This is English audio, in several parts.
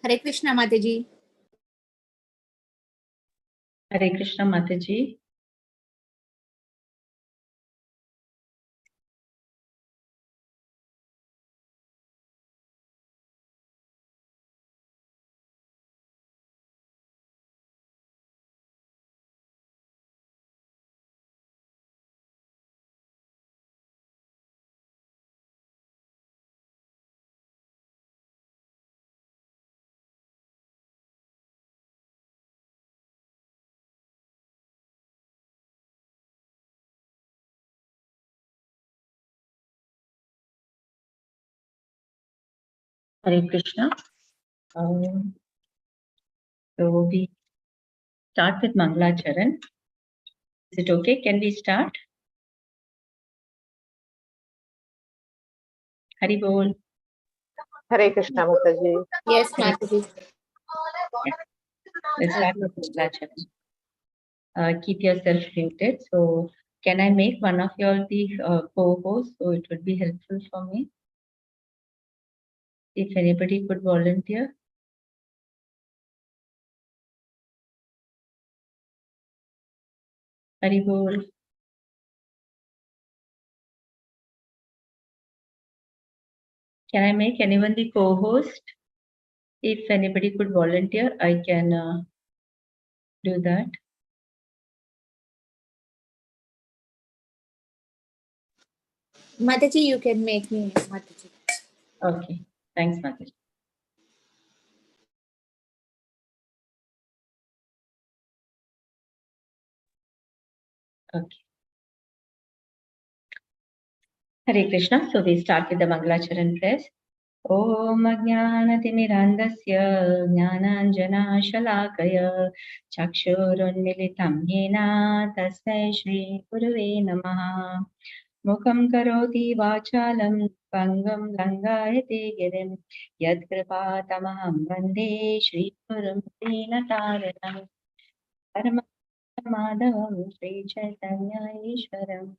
Hare Krishna Mataji. Hare Krishna Mataji. Hare Krishna. So we start with Mangalacharan. Is it okay? Can we start? Hari Bol. Hare Krishna Mataji. Yes, Mataji. Let's start with Mangalacharan. Keep yourself muted. So can I make one of you all the co-hosts? So it would be helpful for me. If anybody could volunteer. Hari Bol. Can I make anyone the co-host? If anybody could volunteer, I can do that. Mataji, you can make me Mataji. Okay. Thanks, Mataji. Okay. Hare Krishna. So we start with the Mangalacharan prayers. Om Ajnanatimirandasya Jnananjanashalakaya Chakshurunmilitam Yena Tasmai Shri Gurave Namaha Mukham Karoti Vachalam Pangam Langayate Girim Yad Kripa Tamaham Vande Shri Gurum Dinataranam Paramadhavam Shri Chaitanya Ishwaram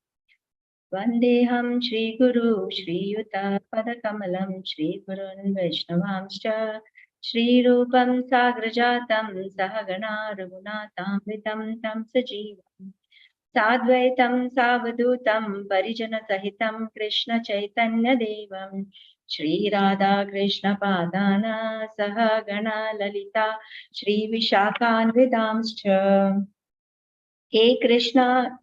Vandeham Shri Guru Shri Yuta Padakamalam Shri Gurun Vaishnavamscha Shri Rupam Sagrajatam Sahagana Raghunatam Vitam Tam Sajivam Sadvaitam Savadutam Parijana Sahitam Krishna Chaitanya Devam Shri Radha Krishna Padana Sahagana Lalita Shri Vishakhan Vidamscha He Krishna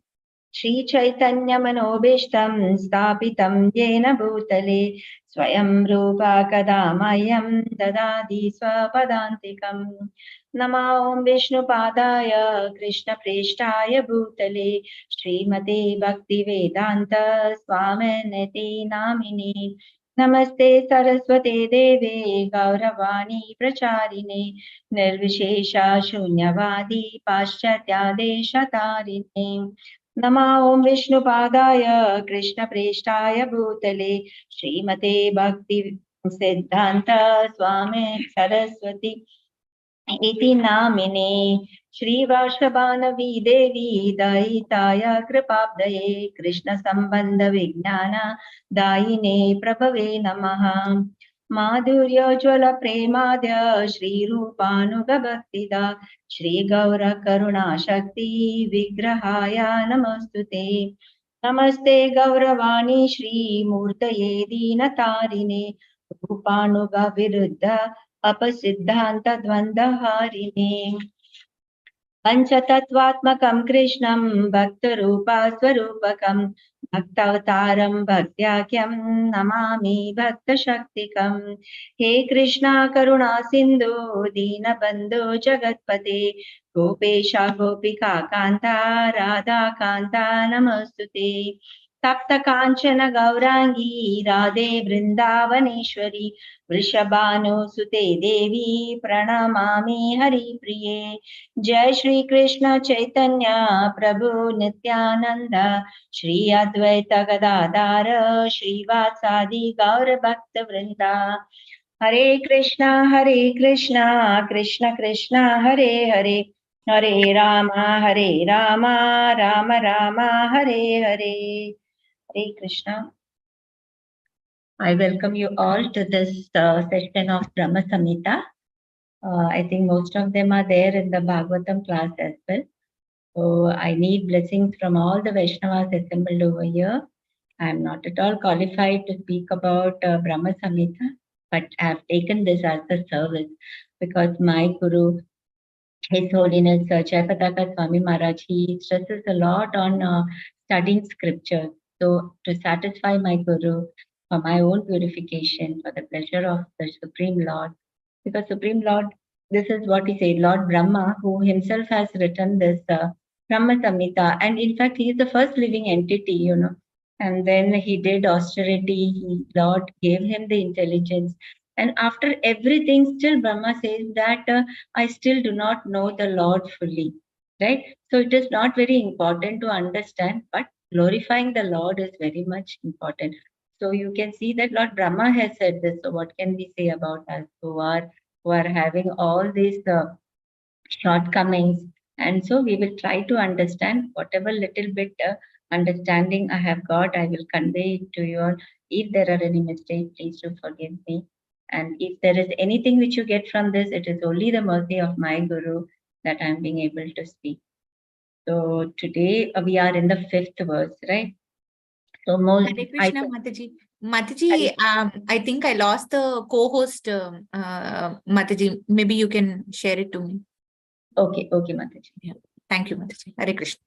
Shri Chaitanya Manobishtam Stapitam Yena Bhutale Swayam Rupa Kadamayam Dadadi Swapadantikam Nama Om Vishnu Padaya Krishna Preshtaya Bhutale Srimate Bhakti Vedanta Swaminiti Namini Namaste Saraswate Deve Gauravani Pracharine Nirvishesha Shunyavadi Paschatya Deshatarine Nama Om Vishnu Padaya Krishna Preshtaya Bhutale Srimate Bhakti Siddhanta Swami Saraswati Iti Namine Shri Vashvabhanavi Devi Daitaya Kripabdaye Krishna Sambandha Vijnana Daine Prabhave Namaha Madhurya Jwala Premadya Shri Rupanuga Bhaktida Shri Gaura Karuna Shakti Vigrahaya Namastute Namaste Gauravani Shri Murtaye Dinatarine Rupanuga Viruddha अपसिद्धांत द्वंद्वहारिणे पंचतत्वात्मकं कृष्णं भक्तरूपा स्वरूपकं भक्तावतारं भक्त्याख्यं नमामि भक्तशक्तिकं हे कृष्णा करुणा सिन्धु दीनबन्धो जगत्पते गोपेशा गोपिका कान्ता राधा कान्ता नमस्तुते तप्त कांचन गौरांगी राधे वृंदावनेश्वरी वृषभानुसुते देवी प्रणमामि हरिप्रिये जय श्री कृष्ण चैतन्य प्रभु नित्यानंद श्री अद्वैत गदाधर श्रीवासादि गौर भक्त वृंदा हरे Krishna Krishna Krishna Hare Hare Hare Ram Ram Ram Hare Hare Hare Krishna. I welcome you all to this session of Brahma Samhita. I think most of them are there in the Bhagavatam class as well. So I need blessings from all the Vaishnavas assembled over here. I am not at all qualified to speak about Brahma Samhita, but I have taken this as a service because my Guru, His Holiness Jayapataka Swami Maharaj, he stresses a lot on studying scripture. So to satisfy my Guru, for my own purification, for the pleasure of the Supreme Lord, because Supreme Lord, this is what he said, Lord Brahma, who himself has written this Brahma Samhita, and in fact, he is the first living entity, And then he did austerity, Lord gave him the intelligence. And after everything, still Brahma says that I still do not know the Lord fully, right? So it is not very important to understand, but glorifying the Lord is very much important. So you can see that Lord Brahma has said this. So what can we say about us who are having all these shortcomings? And so we will try to understand whatever little bit understanding I have got. I will convey it to you all. If there are any mistakes, please do forgive me. And if there is anything which you get from this, it is only the mercy of my Guru that I am being able to speak. So today we are in the fifth verse, right? So most Hare I Krishna, think Mataji. Mataji, I think I lost the co-host, Mataji. Maybe you can share it to me. okay, Mataji. Yeah. Thank you, Mataji. Hare Krishna.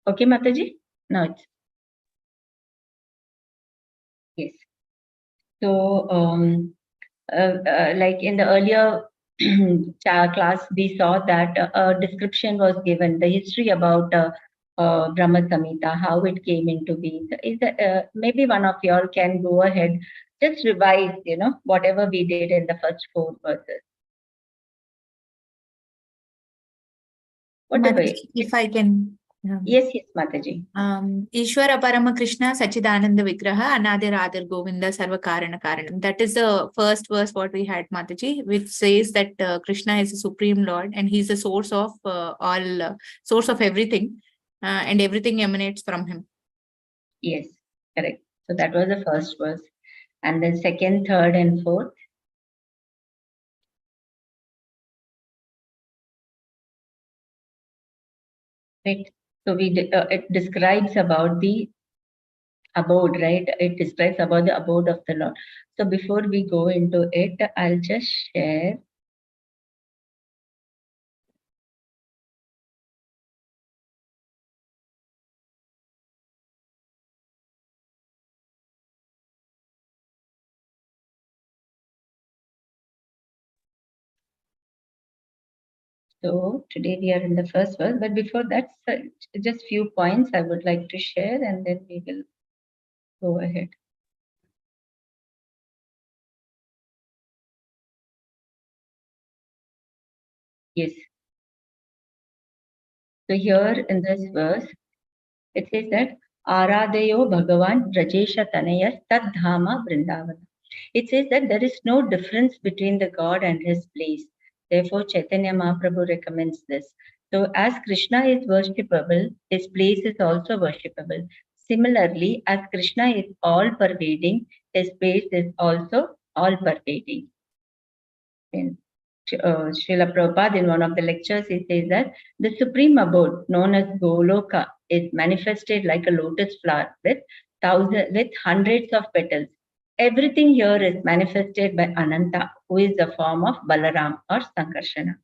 Okay, Mataji? No, it's yes. So like in the earlier class, we saw that a description was given, the history about Brahma Samhita, how it came into being. Maybe one of y'all can go ahead, just revise, whatever we did in the first four verses. Whatever. Mataji, if I can. Yes, Mataji. Ishwara Parama Krishna Sachidananda Vigraha Anadir Adar Govinda Sarva Karana Karanam. That is the first verse what we had, Mataji, which says that Krishna is the Supreme Lord and he's the source of source of everything, and everything emanates from him. Yes, correct. So that was the first verse. And then second, third, and fourth. Right. So it describes about the abode, right? It describes about the abode of the Lord. So before we go into it, I'll just share. So today we are in the first verse, but before that, just few points I would like to share, and then we will go ahead. Yes. So here in this verse, it says that Aradayo Bhagavan Rajesha Tanayas Tad Dhama Vrindavana. It says that there is no difference between the God and his place. Therefore, Chaitanya Mahaprabhu recommends this. So, as Krishna is worshipable, his place is also worshipable. Similarly, as Krishna is all pervading, his place is also all pervading. Srila Prabhupada, in one of the lectures, he says that the supreme abode, known as Goloka, is manifested like a lotus flower with hundreds of petals. Everything here is manifested by Ananta, who is the form of Balaram or Sankarshana.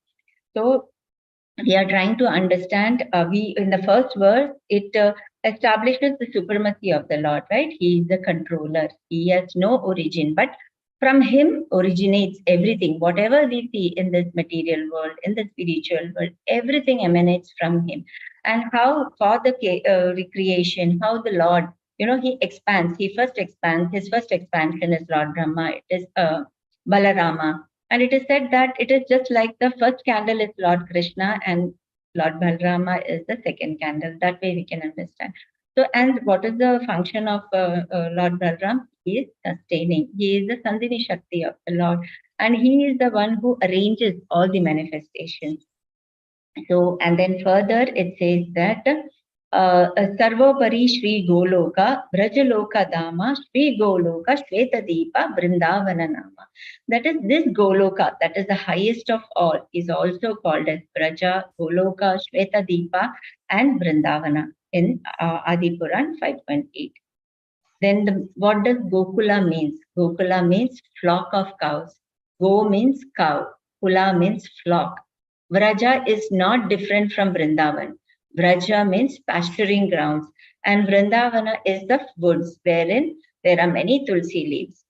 So we are trying to understand. We in the first verse, it establishes the supremacy of the Lord, right? He is the controller. He has no origin, but from him originates everything. Whatever we see in this material world, in the spiritual world, everything emanates from him. And how for the recreation, how the Lord, he expands. He first expands. His first expansion is Lord Brahma. It is Balarama. And it is said that it is just like the first candle is Lord Krishna and Lord Balrama is the second candle. That way we can understand. So, and what is the function of Lord Balram? He is sustaining. He is the Sandhini Shakti of the Lord. And he is the one who arranges all the manifestations. So, and then further it says that Sarvopari Shri Goloka, Brajaloka Dama, Shri Goloka, Shwetadeepa, Vrindavana Nama. That is this Goloka, that is the highest of all, is also called as Braja, Goloka, Shwetadeepa, and Vrindavana in Adi Puran 5.8. Then what does Gokula means? Gokula means flock of cows. Go means cow. Kula means flock. Vraja is not different from Vrindavan. Vraja means pasturing grounds. And Vrindavana is the woods wherein there are many tulsi leaves.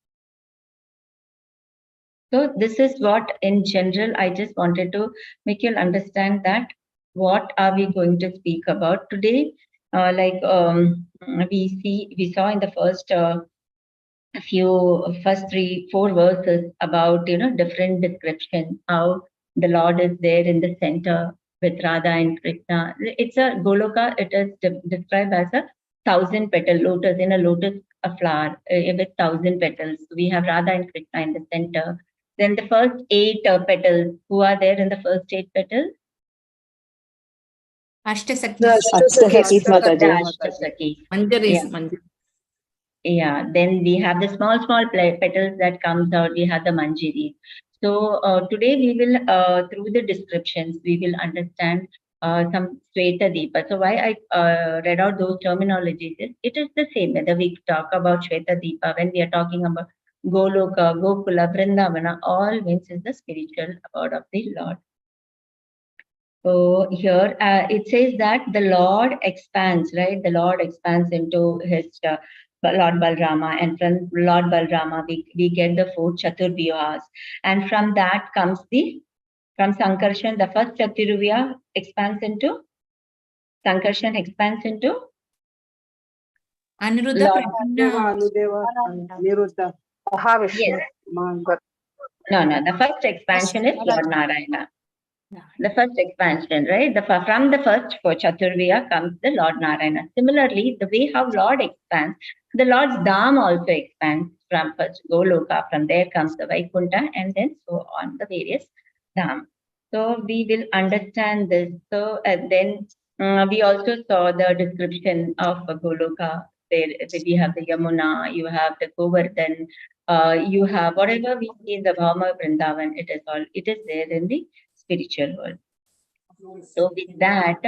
So this is what in general I just wanted to make you understand that what are we going to speak about today. We saw in the first first 3-4 verses about different description how the Lord is there in the center with Radha and Krishna. It's a Goloka. It is described as a 1,000 petal lotus, in a lotus a flower with 1,000 petals. We have Radha and Krishna in the center. Then the first 8 petals. Who are there in the first 8 petals? Ashtasakis. Ashtasakis, Mataji. Ashtasakis. Manjaris. Yeah. Yeah, then we have the small petals that comes out. We have the manjari. So today we will, through the descriptions, we will understand some Shweta Deepa. So why I read out those terminologies is it is the same whether we talk about Shweta Deepa, when we are talking about Goloka, Gokula, Vrindavana, all means is the spiritual abode of the Lord. So here it says that the Lord expands, right? The Lord expands into his Lord Balrama, and from Lord Balrama we get the 4 Chaturvyas, and from that comes from Sankarshan, the first Chaturvya expands into Sankarshan expands into Aniruddha, Lord. Niruddha, Mahavishnu. Yes. No, the first expansion is Lord Narayana. The first expansion, right? From the first for Chaturvya comes the Lord Narayana. Similarly, the way how Lord expands, the Lord's Dham also expands from first Goloka. From there comes the Vaikunta, and then so on the various Dham. So we will understand this. So then we also saw the description of Goloka. There we have the Yamuna, you have the Govardhan, you have whatever we see in the Brahma Vrindavan. It is there in the spiritual world. So with that,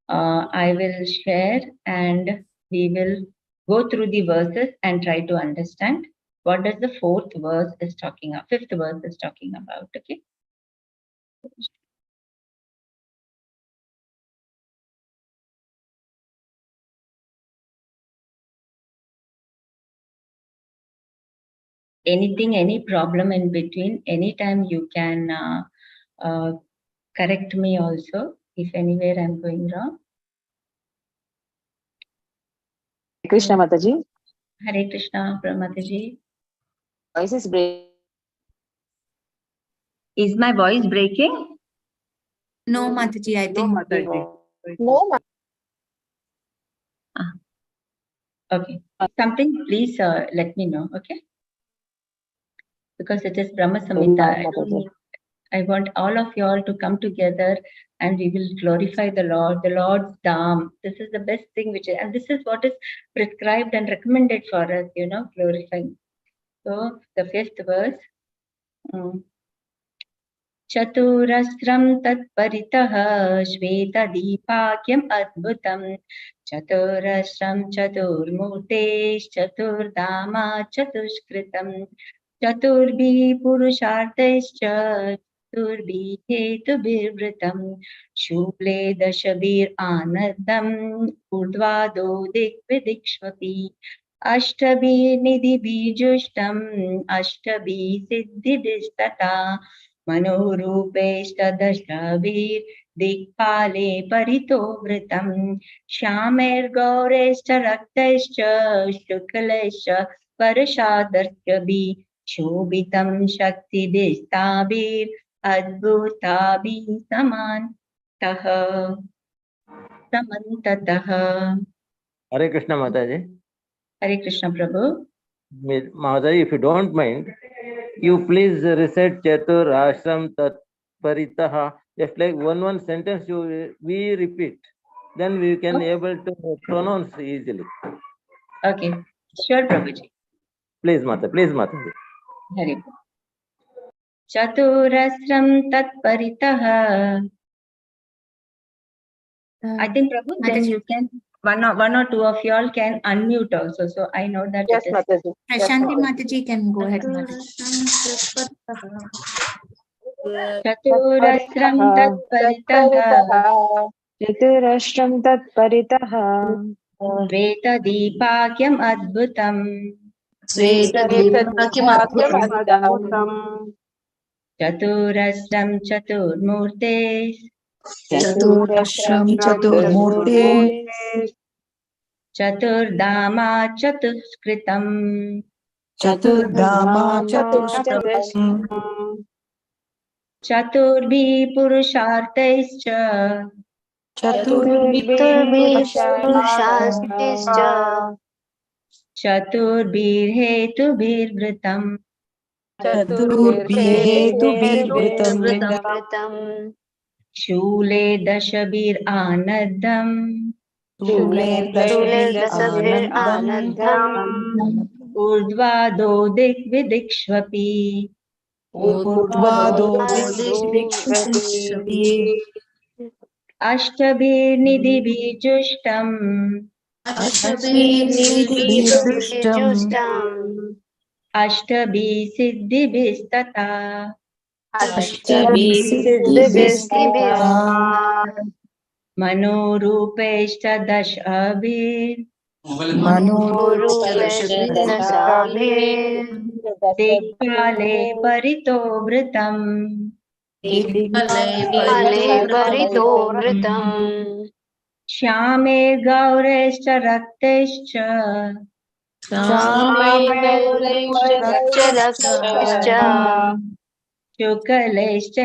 I will share and we will go through the verses and try to understand what does the 4th verse is talking about, 5th verse is talking about. Okay. Any problem in between, anytime you can correct me also if anywhere I'm going wrong. Krishna Mataji. Hare Krishna, Mataji. Voice is breaking. Is my voice breaking? No, Mataji, I think. No, Okay. Something, please let me know. Okay. Because it is Brahma Samhita. I want all of you all to come together and we will glorify the Lord, the Lord's Dham. This is the best thing and this is what is prescribed and recommended for us, glorifying. So the 5th verse. Chaturasram tat paritah shveta deepakyam adbhutam. Chaturasram chaturmurtesh chaturdama chatushkritam. Chaturbi purushartescha chaturbi hetubirvritam. Shuble dashabir anadam urdvado dikvidikshvapi. Ashtabhi nidhi bijushtam ashtabhi siddhi vistata. मनोरूपेष्टदशभिर् दिक्पाले परितो वृतं श्यामैर्गौरैश्च रक्तैश्च शुक्लैश्च परशादर्शभिः शोभितं शक्तिभिस्ताभिर् अद्भुताभिः समन्ततः. Hare Krishna Mataji. Hare Krishna Prabhu. Mataji, if you don't mind, you please recite Chatur Ashram Tat Paritaha. Just like one sentence we repeat. then we can able to pronounce easily. Okay. Sure, Prabhuji. Please, Mata. Please, Mata. Hari Bol. Chaturasram tat paritah. I think, Prabhu, then Mataji. you can, one or two of y'all can unmute also. So I know that Yes, it is. Mataji. Yes, Prashanti Mataji. Mataji can go ahead, Mataji. Chaturasram tat paritah. चतुरश्रं तत्परितः श्वेतदीपाख्यम् अद्भुतम् श्वेतदीपाख्यमद्भुतम् चतुरस्रं चतुर्मूर्ते चतुरस्रं चतुर्मूर्ते चतुर्धामा चतुष्कृतम् चतुर्धामा चतुष्टयम् चतुर्भिः पुरुषार्थैश्च चतुर्भिर्पुरुषार्थैश्च चतुर्भिर्हेतुभिर्वृतम् चतुर्भिर्हेतुभिर्वृतम् शूले दशभिरानद्धम् शूलेर्दशभिरानद्धम् ऊर्ध्वादो दिग्विदिक्ष्वपि ऊर्ध्वादो दिग्विदिक्ष्वपि अष्टभिर्निधिभिर्जुष्टम् अष्टभिर्निधिभिर्दुष्टम् अष्टभिः सिद्धिभिस्तथा अष्टभिः सिद्धिभिस्तथा मनोरूपैश्च दिक्पाले परितो वृतम् श्यामे गौरैश्च रक्तैश्च शुक्लैश्च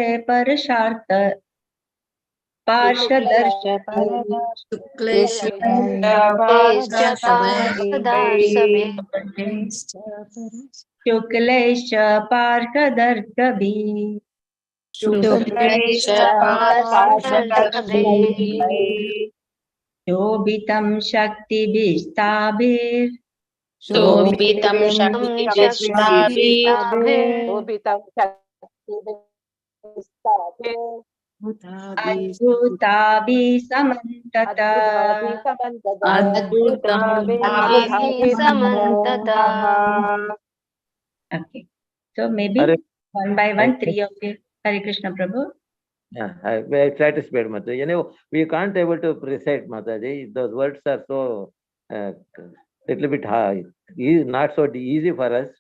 पार्षदर्श शुक्लैश्च पार्षदर्शभिः शोभितं शक्तिभिस्ताभिर् अद्भुताभिः समन्तता Okay. So maybe Hare- one by one, three of you. Hare Krishna Prabhu. Yeah, I try to spread, Mata. You know, we can't able to recite, Mataji. Those words are so little bit high, not so easy for us.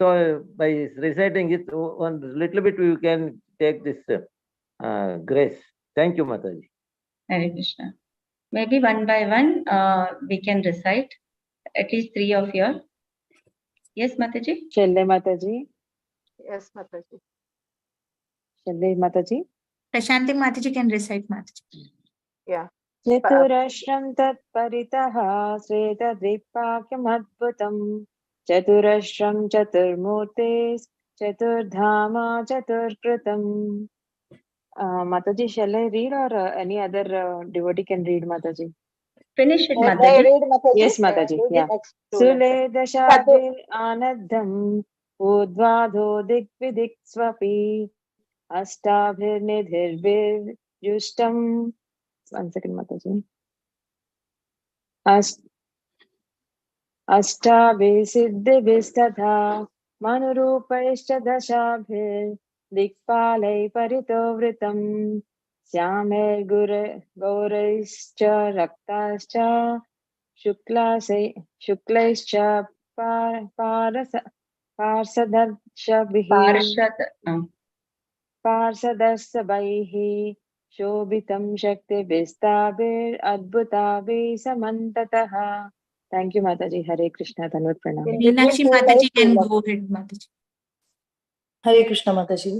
So by reciting it, one little bit we can take this grace. Thank you, Mataji. Hare Krishna. Maybe one by one, we can recite at least three of you. Yes, Mataji. Shelle Mataji. Yes, Mataji. Shelle Mataji. Prashanti Mataji can recite, Mataji. Yeah. चतुरश्रं तत्परितः श्वेतद्विपाख्यमद्भुतम् चतुरश्रं चतुर्मूर्ते चतुर्धामा चतुर्कृतम्. Mataji, shall I read or any other devotee can read, Mataji? Finish it, Mataji. Yes, Mataji. Yeah. Sule dashabhir anadham udvadho dikvidiksvapi astabhir nidhirbhir justam. One second, Mataji. Astabhir siddhibhistatha manurupaishcha dashabhir dikpalai paritovritam श्यामे गौरैश्च रक्ताश्च शुक्लैश्च पार्षदर्शभैः शोभितं शक्तिभिस्ताभिरद्भुताभिः समन्ततः. Thank you, Mataji. Hare Krishna. Dhanavad pranam. Meenakshi Mataji can go ahead, Mataji. हरे कृष्ण माताजी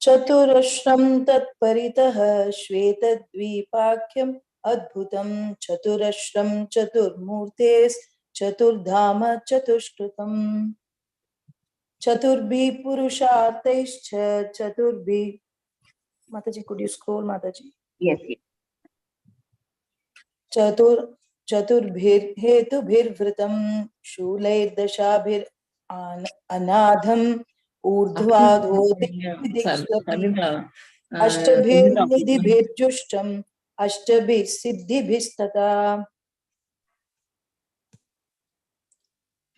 चतुरश्रं तत्परितः श्वेतद्वीपाख्यम् अद्भुतं चतुरश्रं चतुर्मूर्ते चतुर्धाम चतुष्कृतम् चतुर्भिः पुरुषार्थैश्च चतुर्भिः माताजी could you scroll माताजी Yes. चतुर्भिर्हेतुभिर्वृतं शूलैर्दशाभिर् अनाधम् ऊर्ध्वाधोदिक्ष्वपि अष्टभिर्निधिभिर्जुष्टम् अष्टभिः सिद्धिभिस्तथा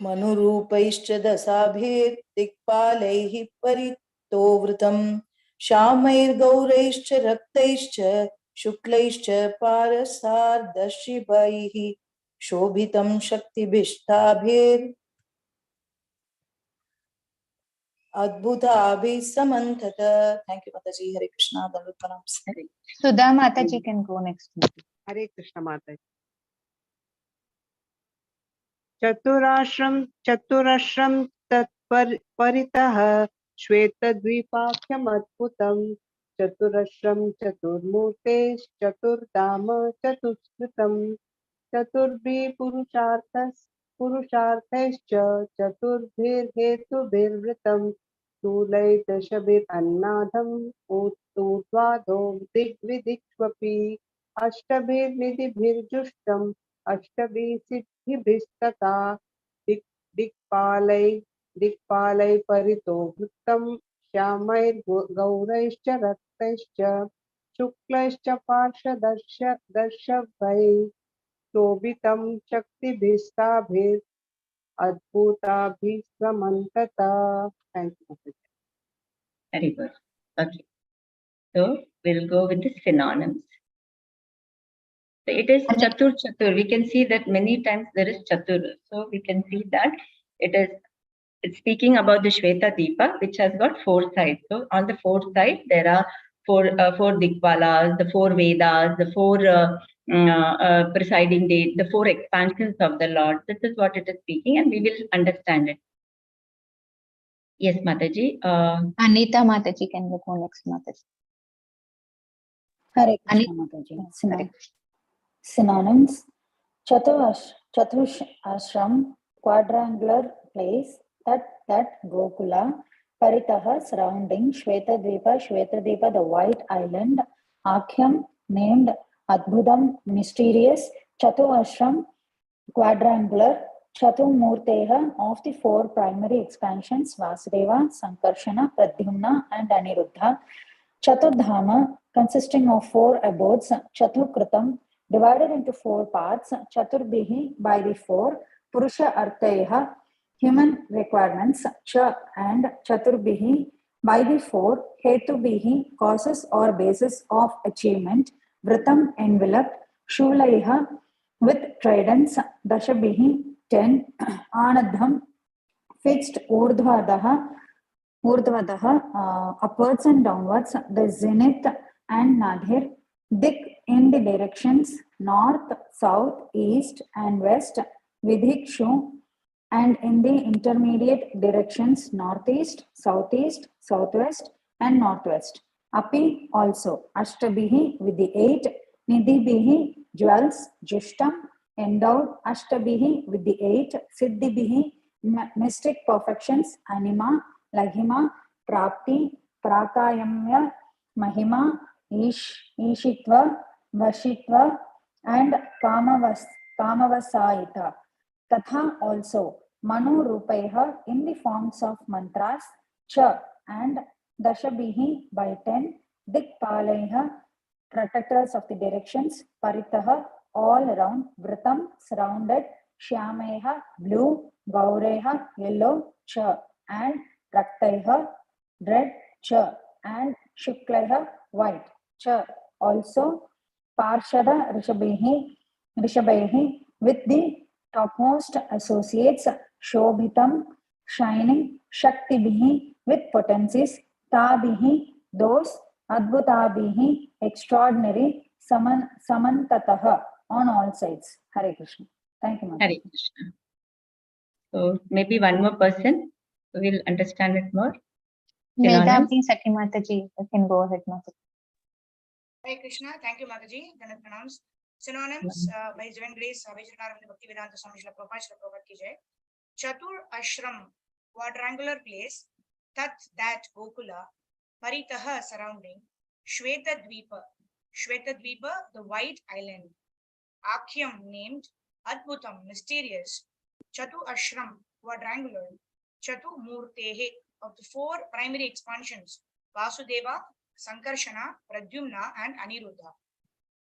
मनुरूपैश्च दशाभिर्दिक्पालैः परितोवृतम् श्यामैर्गौरैश्च रक्तैश्च शुक्लैश्च पारसार्दर्शिभैः शोभितं शक्तिभिष्टाभिर् अद्भुताभिः समन्थत. Thank you, Mataji. Hare Krishna. Dandavat pranam. Sudha Mataji can go next. Hare Krishna Mataji. चतुरश्रम तत्परितः श्वेतद्वीपाख्यम् अद्भुतम् चतुरश्रम चतुर्मूर्ते चतुर्धाम चतुष्कृतम् चतुर्भिः पुरुषार्थैश्च चतुर्भिर्हेतुभिर्वृतम् स्थूलैर्दशभिरन्नादम् ऊर्ध्वाधो दिग्विदिक्ष्वपि अष्टभिर्निधिभिर्जुष्टम् अष्टभिः सिद्धिभिस्तथा दिक्पालै परितो वृत्तं श्यामैर्गौरैश्च रक्तैश्च शुक्लैश्च पार्श्वदर्शभैः शोभितं शक्तिभिस्ताभिः अद्भुताभिः समन्तता. Thank you. Very good. Okay. So we'll go with the synonyms. So it is Chatur Chatur. We can see that many times there is Chatur. So we can see that it's speaking about the Shweta Deepa, which has got 4 sides. So on the 4th side, there are four Dikpalas, the 4 Vedas, the 4 presiding date, the 4 expansions of the Lord. This is what it is speaking, and we will understand it. Yes, Mataji. Anita Mataji can go next, Mataji. Hare Krishna Mataji. Synonyms: Chatush ashram, quadrangular place, that Gokula, Paritaha, surrounding, Shvetadvipa, the white island, Akhyam, named, Adbhudam, mysterious, Chatu ashram, quadrangular, Chatu Murteha, of the 4 primary expansions, Vasudeva, Sankarshana, Pradyumna, and Aniruddha. Chaturdhama, consisting of 4 abodes, Chaturkritam, divided into 4 parts, Chaturbihi, by the 4, Purusha Arthayaha, human requirements, Cha, and Chaturbihi, by the 4, Hetubihi, causes or basis of achievement, Vritam, enveloped, Shulaiha, with tridents, Dashabihi, 10, Anadham, fixed, Urdhvadaha, upwards and downwards, the zenith and nadir, dik, in the directions north, south, east, and west, vidhikshu, and in the intermediate directions northeast, southeast, southwest, and northwest. Api, also. Ashtabihi, with the 8. Nidhibihi, jewels, jushtam, endowed. Ashtabihi, with the 8. Siddhibihi, mystic perfections, anima, Laghima, Prapti, Prakayamya, Mahima, Ishitva, Vashitva, and Kamavasaita. Tatha, also, Manu Rupeha, in the forms of mantras, Cha, and Dashabihi, by 10, Dikpaleha, protectors of the directions, Paritaha, all around, Vritam, surrounded, Shyameha, blue, Gaureha, yellow, Cha, and Raktaiha, red, Cha, and Shuklaiha, white, Cha. Also, Parshada Rishabhehi, with the topmost associates, Shobhitam, shining, Shaktibihi, with potencies, Tabihi, those, Adbhutabihi, extraordinary, Samantataha, on all sides. Hare Krishna. Thank you, Mataji. Hare Krishna. So maybe one more person will understand it more. Medhavi Sakhi Mataji, you can go ahead, Mataji. Hare Krishna. Thank you, Mataji. Then pronounce synonyms by His Divine Grace, Vijnanaranda Bhakti Vedanta Swami Srila Prabhupada ki jai. Chatur ashram, quadrangular place. Tat, that Gokula. Paritaha, surrounding. Shweta Dvipa, the white island. Akhyam named, Adbhutam mysterious, Chatu Ashram quadrangular, Chatu Murtehe of the four primary expansions, Vasudeva, Sankarshana, Pradyumna, and Aniruddha.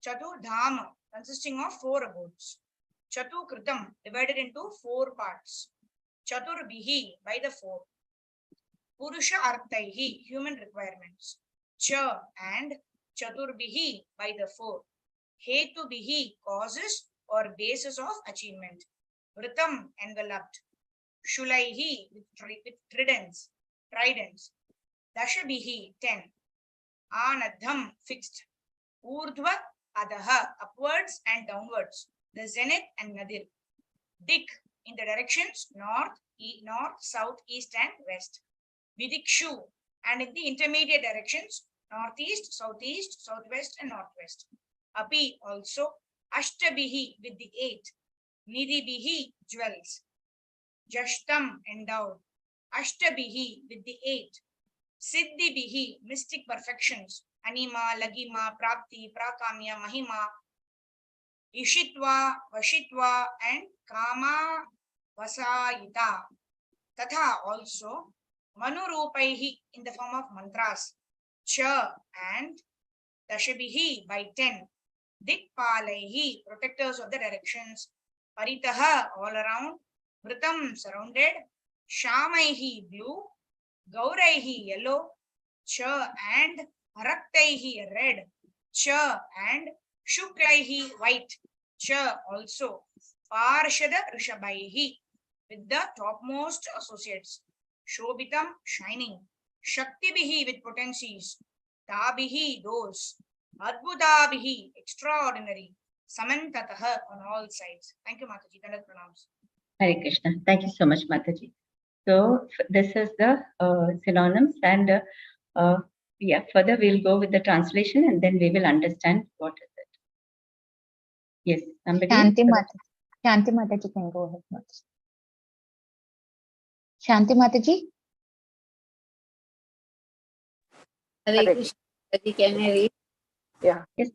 Chatu Dhama consisting of four abodes. Chatu Kritam divided into four parts. Chatur Bihi by the four. Purusha Arthaihi human requirements. Cha and Chaturbihi by the four. Hetu Bihi causes or basis of achievement. Vritam enveloped. Shulaihi with tridents. Dashabihi 10. Anadham fixed. Urdhva Adaha upwards and downwards. The zenith and nadir. Dik in the directions north, south, east, and west. Vidikshu and in the intermediate directions northeast, southeast, southwest, and northwest. Api also. Ashtabihi with the 8. Nidhibihi jewels. Jashtam endowed. Ashtabihi with the 8. Siddhibihi mystic perfections. Anima, Lagima, Prapti, Prakamya, Mahima, Ishitva, Vashitva, and Kama Vasayita. Tatha also Manurupaihi in the form of mantras. Cha and Dashabihi by 10. Dikpalaihi protectors of the directions. Paritaha all around. Vritam surrounded. Shamaihi blue. Gauraihi yellow. Cha and Haraktaihi red. Cha and Shuklaihi white. Cha also Parshada Rishabhaihi with the topmost associates. Shobhitam shining. Shaktibihi with potencies. Tabihi those. Adbhutabhihi extraordinary. Samantataha on all sides. Thank you, Mataji. Dandat pranams. Hare Krishna. Thank you so much, Mataji. So this is the synonyms, and yeah, further we'll go with the translation and then we will understand what is it. Yes, somebody. Shanti Mataji can go ahead. Mataji. Shanti Mataji. Hare Krishna. Can I read? Yeah. Yes.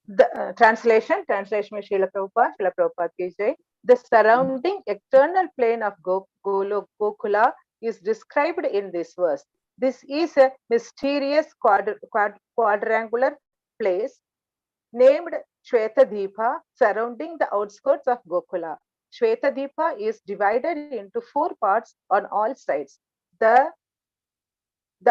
The translation by Srila Prabhupada ki jai. The surrounding external plane of Gokula is described in this verse. This is a mysterious quadrangular place named Shvetadvipa surrounding the outskirts of Gokula. Shvetadvipa is divided into four parts on all sides. The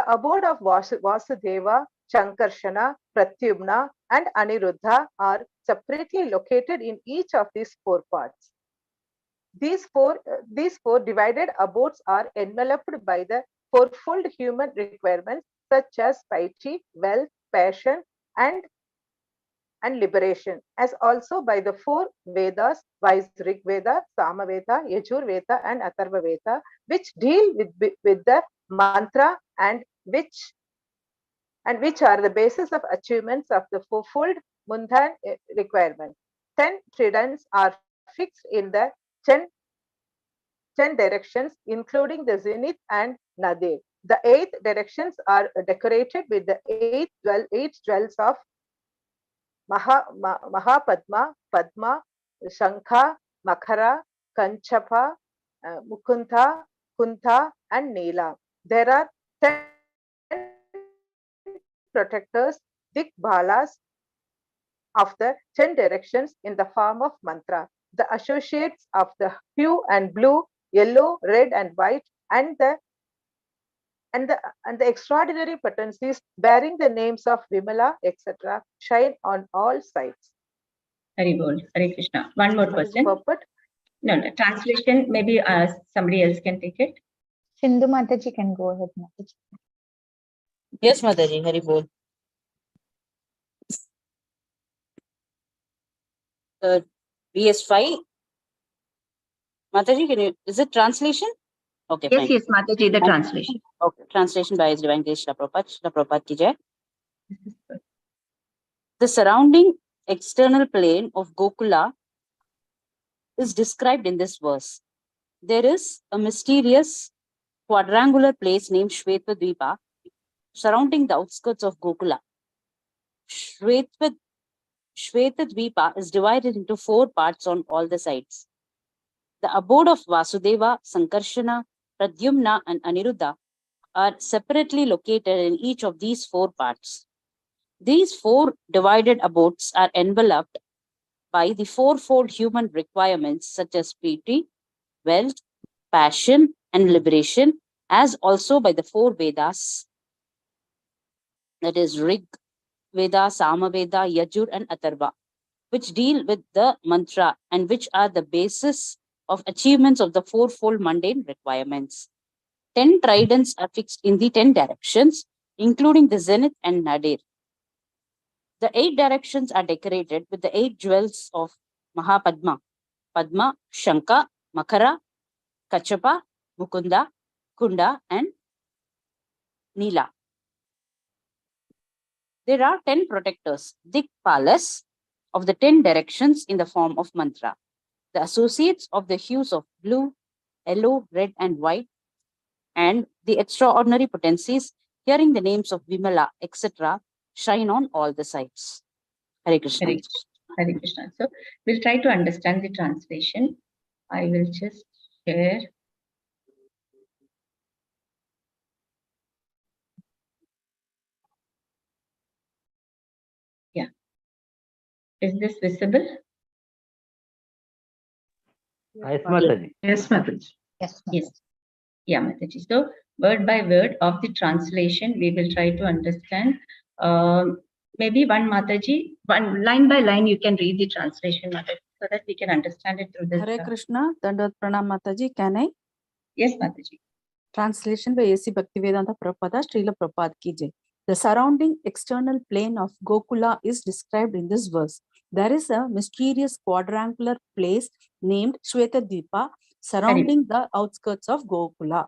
abode of Vasudeva, Sankarshana, Pradyumna, and Aniruddha are separately located in each of these four parts. These four divided abodes are enveloped by the fourfold human requirements such as piety, wealth, passion, and liberation, as also by the four Vedas, viz. Rig Veda, Samaveda, Yajur Veda, and Atharva Veda, which deal with the mantra and which are the basis of achievements of the fourfold mundane requirement. 10 tridents are fixed in the 10 directions, including the zenith and nadir. The 8 directions are decorated with the 8 jewels of Mahapadma, Padma, Shankha, Makara, Kanchapa, Mukunda, Kuntha, and Nila. There are 10 protectors, Dikbalas, of the 10 directions in the form of mantra. The associates of the hue and blue, yellow, red, and white, and the extraordinary potencies bearing the names of Vimala, etc., shine on all sides. Hari Bol. Hare Krishna. One more question. No, translation. Maybe somebody else can take it. Sindhu Mataji can go ahead. Mataji. Yes, Mataji. Hari Bol. BS5. Mataji, is it translation? Okay, yes, fine. Yes, Mataji, the translation. Okay, translation by His Divine Grace Srila Prabhupada ki jai. The surrounding external plane of Gokula is described in this verse. There is a mysterious quadrangular place named Shvetadvipa surrounding the outskirts of Gokula. Shvetadvipa is divided into 4 parts on all the sides. The abode of Vasudeva, Sankarshana, Pradyumna, and Aniruddha are separately located in each of these 4 parts. These 4 divided abodes are enveloped by the fourfold human requirements such as piti, wealth, passion, and liberation, as also by the 4 Vedas, that is Rig Veda, Samaveda, Yajur, and Atharva, which deal with the mantra and which are the basis of achievements of the fourfold mundane requirements. 10 tridents are fixed in the 10 directions, including the zenith and nadir. The 8 directions are decorated with the 8 jewels of Mahapadma: Padma, Shanka, Makara, Kachapa, Mukunda, Kunda, and Nila. There are 10 protectors, Dikpalas, of the 10 directions in the form of mantra. The associates of the hues of blue, yellow, red, and white, and the extraordinary potencies, hearing the names of Vimala, etc., shine on all the sides. Hare Krishna. Hare Krishna. So we'll try to understand the translation. I will just share. Yeah. Is this visible? Yes, Mataji. Yes, Mataji. Yes. Yes. Yeah, Mataji. So word by word of the translation, we will try to understand. Maybe one Mataji, one line by line, you can read the translation, Mataji, so that we can understand it through this. Hare Krishna, Dandavat Pranam Mataji. Can I? Yes, Mataji. Translation by A.C. Bhaktivedanta Prabhupada, Srila Prabhupada ki jai. The surrounding external plane of Gokula is described in this verse. There is a mysterious quadrangular place named Shvetadvipa surrounding the outskirts of Gokula.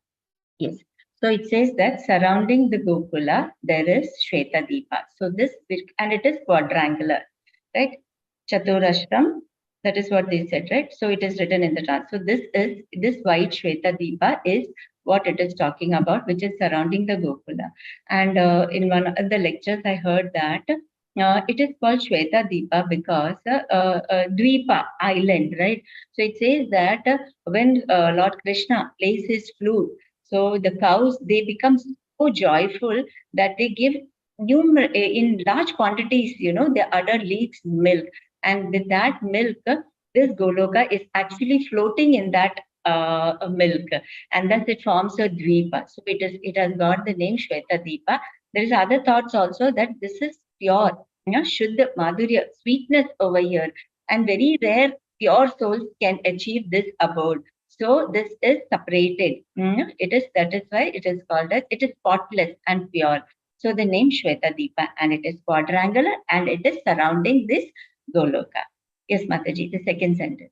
Yes. So it says that surrounding the Gokula, there is Shvetadvipa. So this, and it is quadrangular, right? Chaturashram, that is what they said, right? So it is written in the trans. So this white Shvetadvipa is what it is talking about, which is surrounding the Gokula. And in one of the lectures, I heard that it is called Shvetadvipa because Dvipa, island, right? So it says that when Lord Krishna plays his flute, so the cows, they become so joyful that they give in large quantities, the udder leaks milk. And with that milk, this Goloka is actually floating in that milk. And thus it forms a Dvipa. So it has got the name Shvetadvipa. There is other thoughts also that this is pure, Shuddha Madhurya, sweetness over here. And very rare pure souls can achieve this abode. So this is separated. That is why it is called as, it is spotless and pure. So the name Shvetadvipa, and it is quadrangular and it is surrounding this Goloka. Yes, Mataji, the second sentence.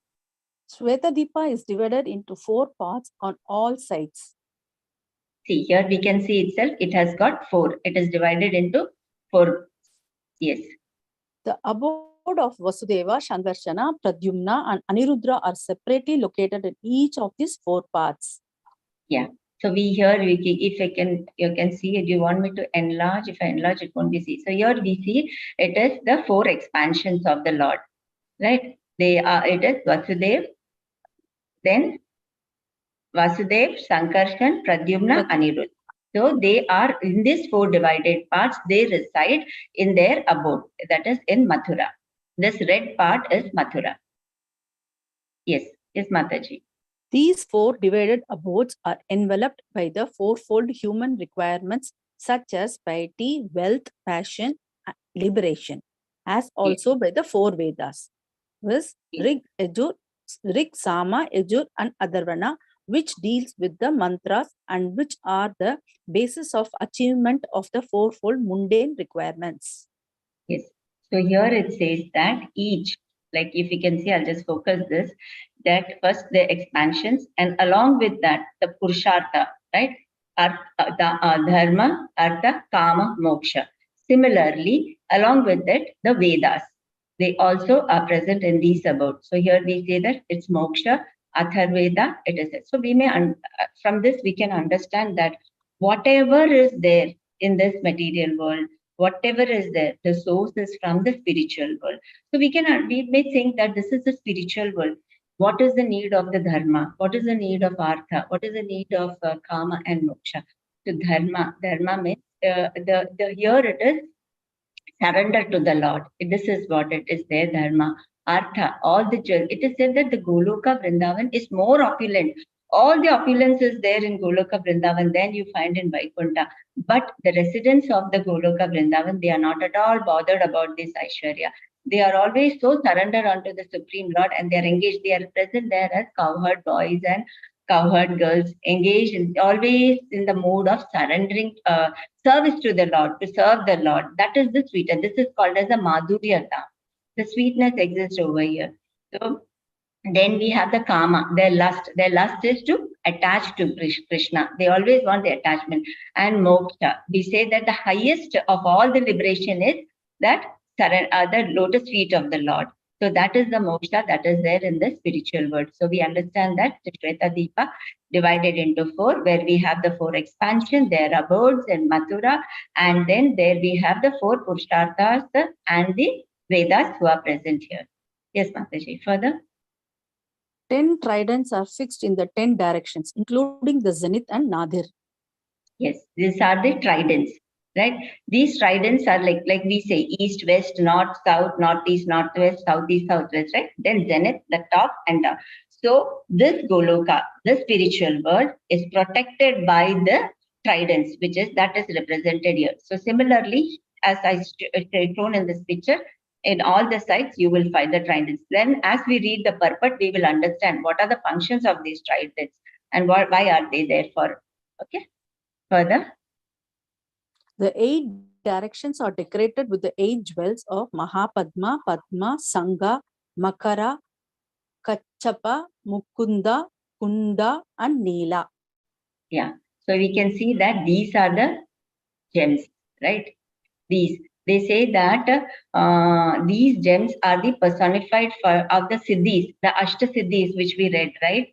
Shvetadvipa is divided into 4 parts on all sides. See, here we can see itself, it has got 4. It is divided into 4. Yes. The abode of Vasudeva, Shankarshana, Pradyumna, and Aniruddha are separately located in each of these 4 parts. Yeah. So if I can, you can see it. You want me to enlarge? If I enlarge, it won't be seen. So here we see it is the 4 expansions of the Lord, right? It is Vasudev, then Vasudev, Sankarshan, Pradyumna, Aniruddha. So they are in these 4 divided parts. They reside in their abode, that is in Mathura. This red part is Mathura. Yes, Mataji. These 4 divided abodes are enveloped by the fourfold human requirements such as piety, wealth, passion, liberation, as also by the 4 Vedas. This Rig, Sama, Yajur, and Atharvana, which deals with the mantras and which are the basis of achievement of the fourfold mundane requirements. Yes. So here it says that each, like if you can see, I'll just focus this, that first the expansions, and along with that, the Purushartha, right? Dharma, Artha, Kama, Moksha. Similarly, along with that, the Vedas, they also are present in these abodes. So here we say that it's Moksha, Atharveda, it is it. So we may, from this we can understand that whatever is there in this material world, whatever is there, the source is from the spiritual world. So we may think that this is the spiritual world. What is the need of the dharma? What is the need of artha? What is the need of kama and moksha? So dharma means the here it is surrender to the Lord. This is what it is there, dharma, artha, all the jewels. It is said that the Goloka Vrindavan is more opulent. All the opulence is there in Goloka Vrindavan than you find in Vaikunta. But the residents of the Goloka Vrindavan, they are not at all bothered about this Aishwarya. They are always so surrendered unto the Supreme Lord, and they are engaged. They are present there as cowherd boys and cowherd girls, engaged always in the mood of surrendering service to the Lord, to serve the Lord. That is the sweetness. This is called as a madhuryata. The sweetness exists over here. So then we have the kama, their lust. Their lust is to attach to Krishna. They always want the attachment. And moksha, we say that the highest of all the liberation is that the lotus feet of the Lord. So that is the moksha that is there in the spiritual world. So we understand that the Shweta Deepa divided into 4, where we have the 4 expansion, their abodes in Mathura, and then there we have the 4 Purusharthas and the Vedas who are present here. Yes, Mataji, further? 10 tridents are fixed in the 10 directions, including the zenith and nadir. Yes, these are the tridents, right? These tridents are like we say, east, west, north, south, northeast, northwest, southeast, southwest, right? Then zenith, the top and down. So this Goloka, the spiritual world, is protected by the tridents, which is that is represented here. So similarly, as I shown in this picture, in all the sites, you will find the tridents. Then as we read the purport, we will understand what are the functions of these tridents and why are they there for. Okay. Further. The 8 directions are decorated with the 8 jewels of Mahapadma, Padma, Sangha, Makara, Kachapa, Mukunda, Kunda, and Neela. Yeah. So we can see that these are the gems, right? These. They say that these gems are the personified of the siddhis, the Ashta Siddhis, which we read, right?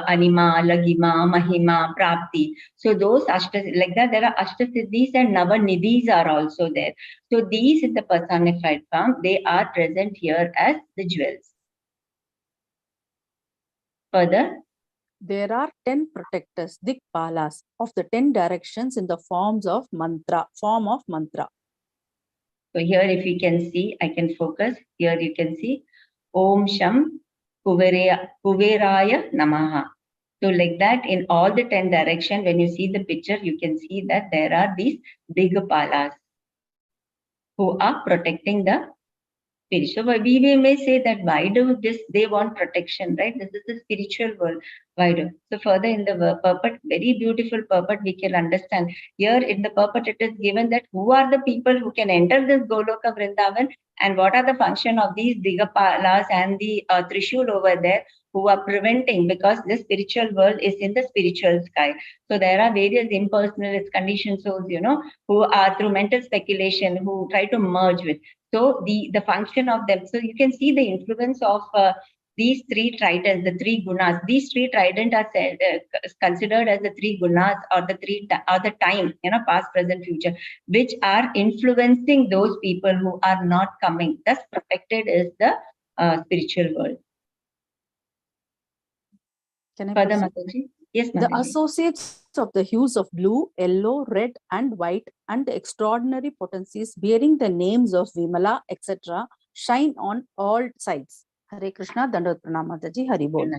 Anima, Lagima, Mahima, Prapti. So those Ashta, like that, there are Ashta Siddhis and Navanidhis are also there. So these in the personified form, they are present here as the jewels. Further. There are 10 protectors, Dikpalas, of the 10 directions in the form of mantra. So here if you can see, I can focus. Here you can see Om Sham Kuveraya Namaha. So like that in all the 10 directions, when you see the picture, you can see that there are these Digpalas who are protecting the spirit. So we may say that why do this, they want protection, right? This is the spiritual world. Why do? So further in the purport, very beautiful purport, we can understand. Here in the purport, it is given that who are the people who can enter this Goloka Vrindavan and what are the function of these Digapalas and the Trishul over there who are preventing, because the spiritual world is in the spiritual sky. So there are various impersonal conditioned souls, who are through mental speculation, who try to merge with. So the function of them, so you can see the influence of these 3 tridents, the 3 gunas. These 3 tridents are considered as the 3 gunas or the time, past, present, future, which are influencing those people who are not coming. Thus, protected is the spiritual world. Can I further, proceed? Mataji? Yes, Mataji. The associates of the hues of blue, yellow, red, and white, and the extraordinary potencies bearing the names of Vimala, etc., shine on all sides. Hare Krishna, Dandavat Pranam Mataji, Hari Bol.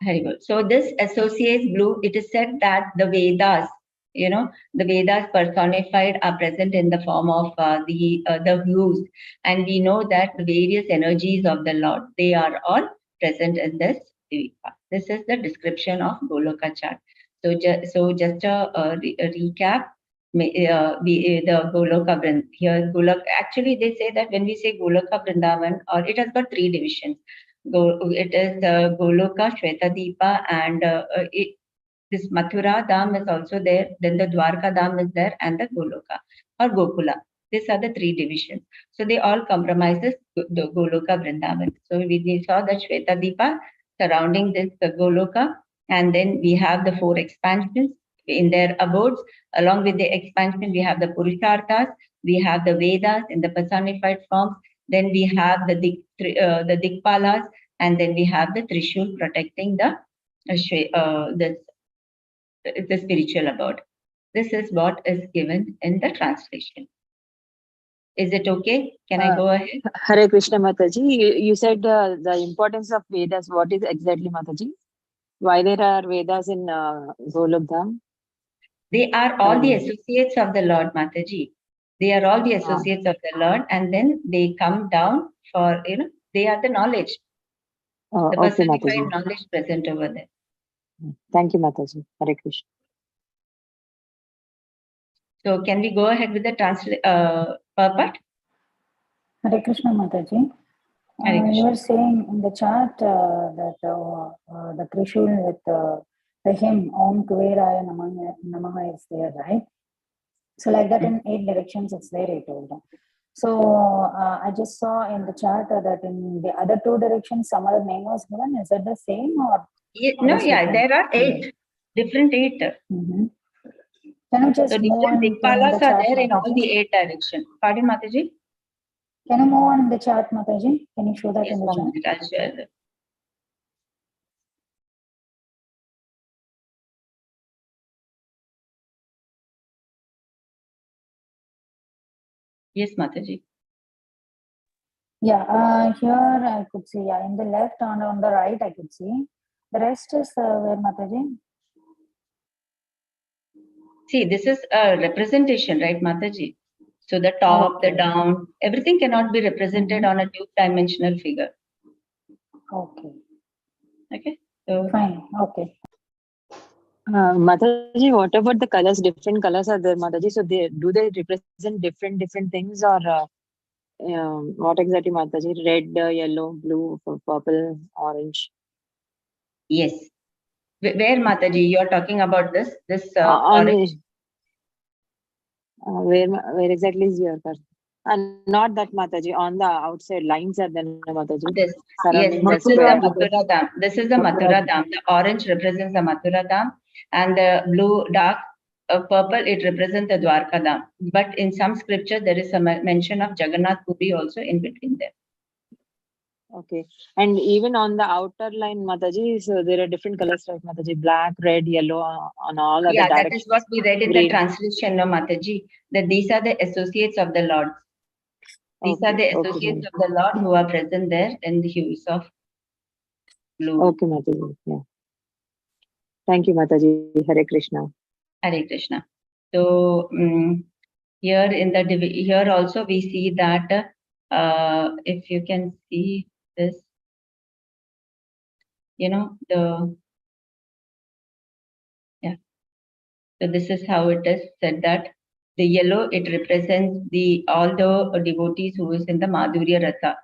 Hari Bol. So this associates blue. It is said that the Vedas, the Vedas personified are present in the form of the hues, and we know that the various energies of the Lord, they are all present in this Dvipa. This is the description of Goloka chart. So just a recap. The Goloka Vrindavan here, actually they say that when we say Goloka Vrindavan, or it has got 3 divisions. It is Goloka, Shweta Deepa, and this Mathura Dham is also there. Then the Dwarka Dham is there, and the Goloka or Gokula. These are the 3 divisions. So they all compromises the Goloka Vrindavan. So we saw that Shweta Deepa surrounding this Goloka, and then we have the 4 expansions. in their abodes. Along with the expansion, we have the Purusharthas, we have the Vedas in the personified forms, then we have the Dikpalas, and then we have the Trishul protecting the spiritual abode. This is what is given in the translation. Is it okay? Can I go ahead? Hare Krishna Mataji, you said the importance of Vedas. What is exactly Mataji? Why there are Vedas in Golokdham? They are all the associates of the Lord, Mataji. They are all the associates of the Lord, and then they come down for, they are the knowledge. The personified knowledge present over there. Thank you, Mataji. Hare Krishna. So can we go ahead with the part? Hare Krishna Mataji. You were saying in the chart that the Trishul with the hymn Om Kuveraya Namaha is there, right? So like that in 8 directions it's there, I told them. So I just saw in the chart that in the other 2 directions some other name was given. Is that the same or? There are 8, different 8. Mm-hmm. Can you just move on? Dikpalas are there in all the 8 directions. Pardon, Mataji? Can you move on in the chart, Mataji? Can you show that in the chart? I'll share that. Yes, Mataji. Yeah, here I could see, in the left and on the right I could see. The rest is where, Mataji? See, this is a representation, right, Mataji? So the top, the down, everything cannot be represented on a 2-dimensional figure. Okay. Okay. So fine. Okay. Mataji, what about the colors? Different colors are there, Mataji. So they represent different things, or what exactly, Mataji? Red, yellow, blue, purple, orange. Yes. Where, Mataji, you are talking about this orange? Where exactly is your card? Not that, Mataji. On the outside lines are there, Mataji. Yes, this is the Mathura Dham. This is the Mathura Dham. The orange represents the Mathura Dham, and the blue dark purple, it represents the Dwarka Dham. But in some scripture, there is a mention of Jagannath Puri also in between there. Okay. And even on the outer line, Mataji, so there are different colors, right, Mataji? Black, red, yellow, on all other directions. That is what we read in the translation, no, Mataji, that these are the associates of the Lord. These are the associates of the Lord who are present there in the hues of blue. Okay, Mataji. Yeah. Thank you, Mataji. Hare Krishna. Hare Krishna. So here also we see that if you can see this, So this is how it is said that the yellow, it represents all the devotees who is in the Madhurya Rasa,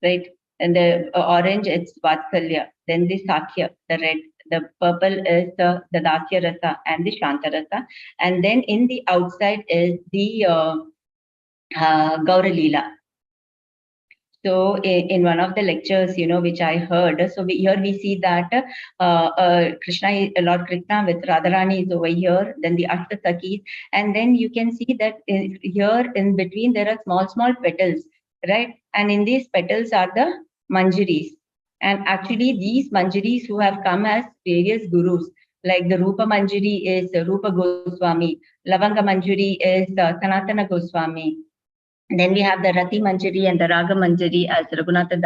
right? And the orange, it's Vatsalya. Then the Sakhya, the red. The purple is the Dasya Rasa and the Shanta Rasa. And then in the outside is the Gaura Leela. So in one of the lectures, which I heard, so here we see that Lord Krishna with Radharani is over here, then the Ashtasakis, and then you can see that here in between there are small petals, right? And in these petals are the manjaris. And actually these manjaris who have come as various gurus, like the Rupa Manjari is Rupa Goswami, Lavanga Manjari is Sanatana Goswami. Then we have the Rati Manjari and the Raga Manjari as Raghunatha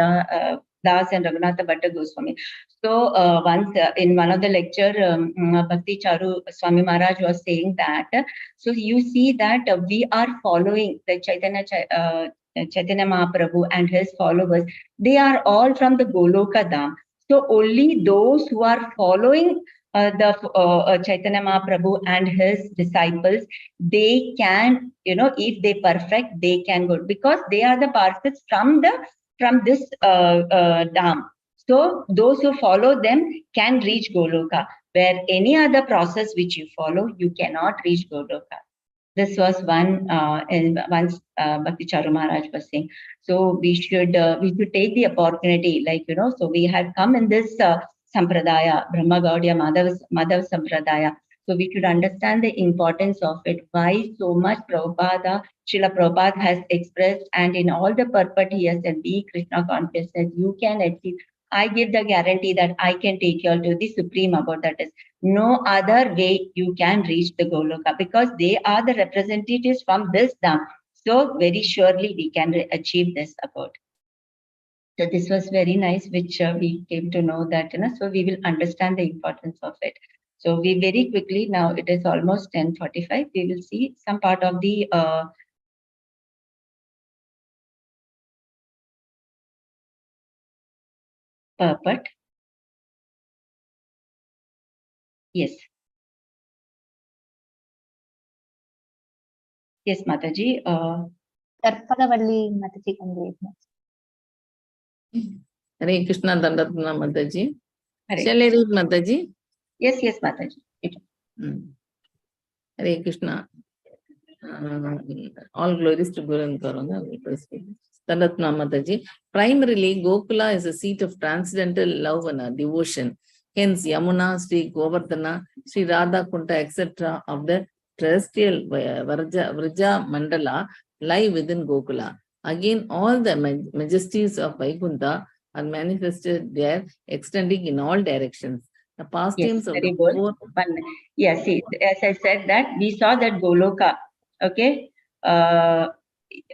Das and Raghunatha Bhatta Goswami. So once in one of the lecture, Bhakti Charu Swami Maharaj was saying that, so you see that we are following the Chaitanya Mahaprabhu and his followers. They are all from the Goloka Dham. So only those who are following the Chaitanya Mahaprabhu and his disciples, they can, if they perfect, they can go, because they are the parcels from this dham. So those who follow them can reach Goloka, where any other process which you follow, you cannot reach Goloka. This was once Bhakti Charu Maharaj was saying. So we should take the opportunity, so we had come in this Sampradaya, Brahma Gaudiya Madhav Sampradaya. So we should understand the importance of it, why so much Srila Prabhupada has expressed, and in all the purport he has said, be Krishna consciousness, you can achieve. I give the guarantee that I can take you all to the supreme abode. That is, no other way you can reach the Goloka, because they are the representatives from this Dham. So very surely we can achieve this abode. So this was very nice, which we came to know that, so we will understand the importance of it. So we very quickly, now it is almost 10:45, we will see some part of the purport. Yes. Yes, Mataji. Tarpalavalli Mataji can read next. Hare Krishna Dandatna Mataji. Hare Shall I read Mataji? Yes, yes, Mataji. Hare Krishna. All glories to Guru and Karuna. Dandatna Mataji. Primarily, Gokula is a seat of transcendental love and devotion. Hence, Yamuna, Sri Govardhana, Sri Radha Kunta, etc. of the terrestrial Vraja Mandala lie within Gokula. Again, all the majesties of Vaikuntha are manifested there, extending in all directions. The pastimes of the four. Yes, see, as I said that we saw that Goloka. Okay.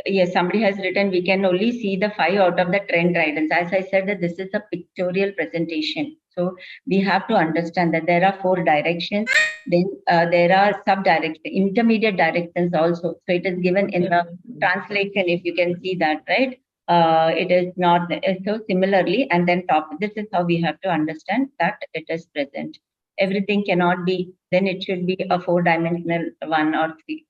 Yes, somebody has written, we can only see the 5 out of the trend guidance. As I said, that this is a pictorial presentation. So we have to understand that there are 4 directions. Then there are sub-directions, intermediate directions also. So it is given in the translation, if you can see that, right? It is not, so similarly, and then top, this is how we have to understand that it is present. Everything cannot be, then it should be a 4-dimensional 1 or 3,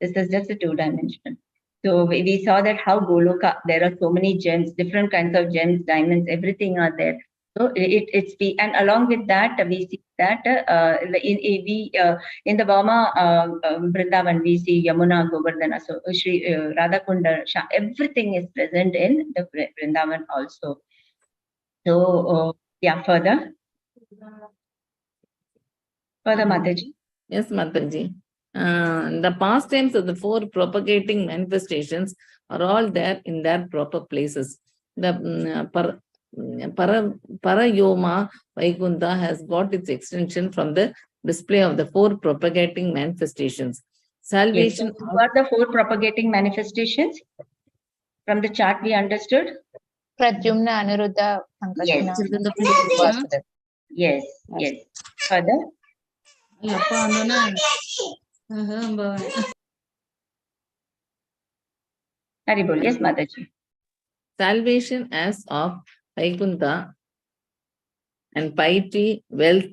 This is just a 2-dimensional. So we saw that how Goloka, there are so many gems, different kinds of gems, diamonds, everything are there. So it's and along with that, we see that in the Brahma Vrindavan, we see Yamuna, Govardhana, so Shri Radhakunda, everything is present in the Vrindavan also. So yeah, further Mataji. Yes, Mataji. The pastimes of the 4 propagating manifestations are all there in their proper places. The Parayoma Vaikuntha has got its extension from the display of the 4 propagating manifestations. Salvation. Yes, so what are the 4 propagating manifestations? From the chart we understood? Pradyumna, Anuruddha, Pankajana. Yes, yes. Further? Haribol, yes, Mataji. Salvation as of Vaikuntha and piety, wealth,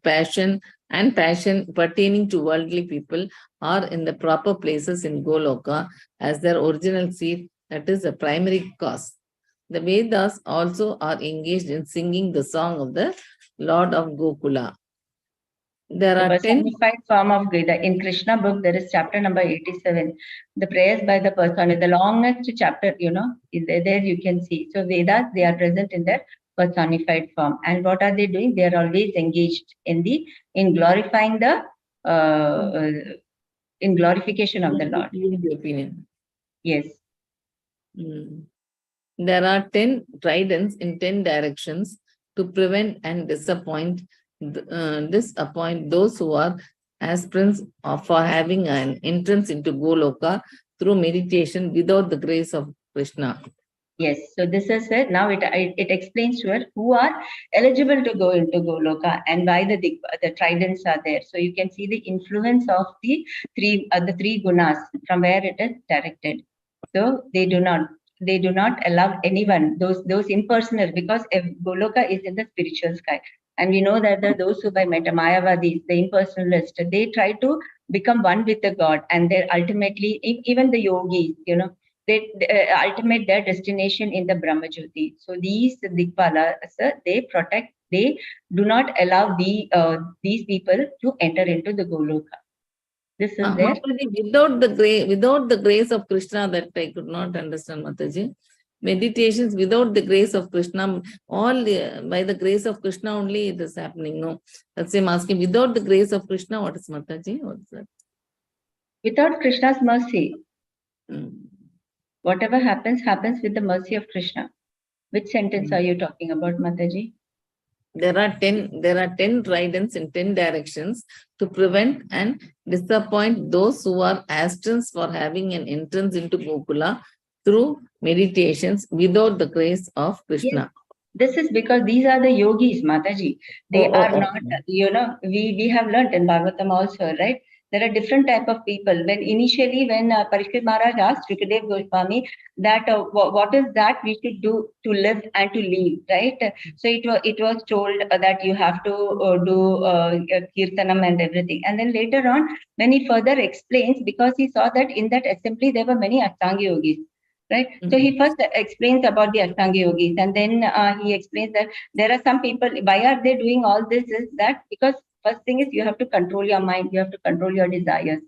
passion, and passion pertaining to worldly people are in the proper places in Goloka as their original seat, that is the primary cause. The Vedas also are engaged in singing the song of the Lord of Gokula. There are 10 form of Gita. In Krishna book, there is chapter number 87. The prayers by the person, the longest chapter, there you can see. So Vedas, they are present in their personified form. And what are they doing? They are always engaged in glorifying the in glorification of the Lord. Opinion. Yes. There are 10 tridents in 10 directions to prevent and disappoint those who are aspirants for having an entrance into Goloka through meditation without the grace of Krishna. Yes, so this is it. Now it explains to us who are eligible to go into Goloka and why the tridents are there. So you can see the influence of the three gunas from where it is directed. So they do not allow anyone, those impersonal, because Goloka is in the spiritual sky. And we know that those who by Mayavadis, the impersonalists, they try to become one with the God, and they ultimately, even the yogis, they ultimate their destination in the Brahma Jyoti. So these Dikpalas, they protect, they do not allow these people to enter into the Goloka. This is there. Mataji, without the grace of Krishna, that I could not understand, Mataji. meditations without the grace of Krishna. All by the grace of Krishna only it is happening. No, that's I'm asking. Without the grace of Krishna, what is Mataji? What is that? Without Krishna's mercy, Hmm. whatever happens, happens with the mercy of Krishna. Which sentence are you talking about, Mataji? There are 10 tridents in 10 directions to prevent and disappoint those who are aspirants for having an entrance into Gokula through meditations without the grace of Krishna. Yes. This is because these are the yogis, Mataji. They are not, we have learnt in Bhagavatam also, right? There are different type of people. When Parikshit Maharaj asked Shukadev Goswami that what is that we should do to live and to leave, right? So it was told that you have to do kirtanam and everything. And then later on, when he further explains, because he saw that in that assembly there were many Ashtanga yogis. Right. So he first explains about the Ashtanga yogis, and then he explains that there are some people. Why are they doing all this? Is that because first thing is you have to control your mind, you have to control your desires.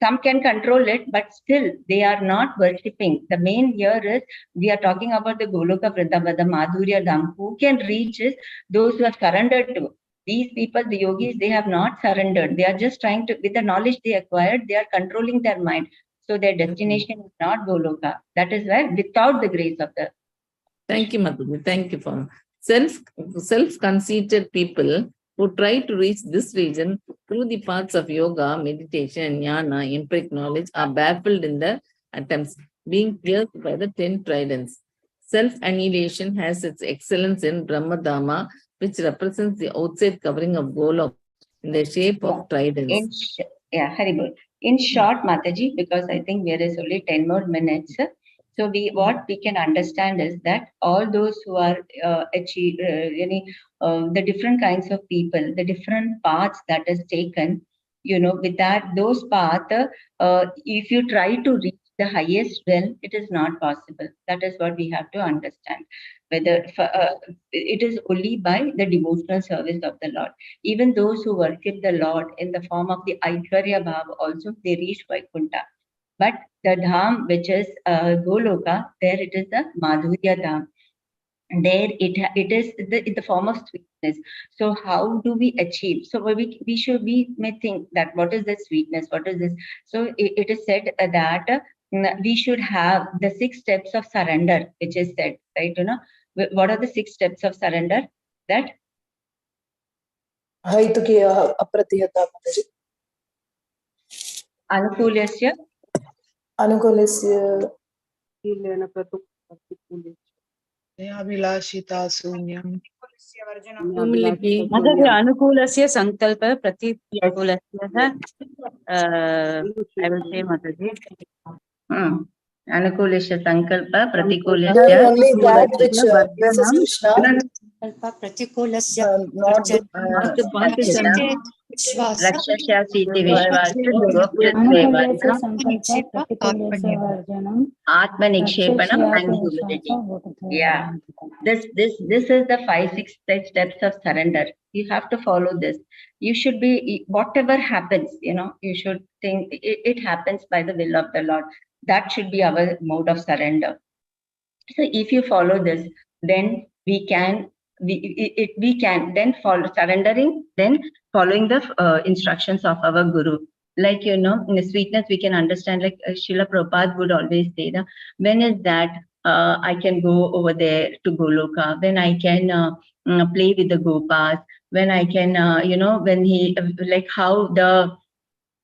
Some can control it, but still they are not worshipping. The main here is we are talking about the Goloka Vrindavan, the Madhurya Dham. Who can reach is those who have surrendered to. These people, the yogis, they have not surrendered. They are just trying to, with the knowledge they acquired, they are controlling their mind. So their destination is not Goloka. That is why without the grace of the. Thank you, Madhuri. Thank you for self-conceited people who try to reach this region through the paths of yoga, meditation, jnana, empiric knowledge are baffled in their attempts, being pierced by the 10 tridents. Self-annihilation has its excellence in Brahma Dhamma, which represents the outside covering of Golok in the shape of tridents. Haribol. In short, Mataji, because I think there is only 10 more minutes. So what we can understand is that all those who are the different kinds of people, the different paths that is taken, with those paths, if you try to reach the highest realm, it is not possible. That is what we have to understand. Whether it is only by the devotional service of the Lord. Even those who worship the Lord in the form of the Aishwarya Bhava also, they reach Vaikuntha. But the Dham, which is Goloka, there it is the Madhurya Dham. There it is in the form of sweetness. So how do we achieve? So we may think that what is the sweetness? What is this? So it is said that we should have the 6 steps of surrender, which is said, right? What are the 6 steps of surrender? That Anukulasya Humility. Anukulasya sankalpa pratikulasya. I will say Mataji. Anukulasya sankalpa pratikulesya. No, only that which pleases Krishna. Rakshasya Siti Vishwasya Anukulasya sankalpa pratikulesya varjanam Atma Nikshepanam and humility. Yeah. This is the 5-6 steps of surrender. You have to follow this. You should be, whatever happens, you should think it happens by the will of the Lord. That should be our mode of surrender. So if you follow this, then we can then follow surrendering, then following the instructions of our Guru. Like, in the sweetness, we can understand, like Srila Prabhupada would always say, when is that I can go over there to Goloka, when I can play with the Gopas, when I can, when he, like how the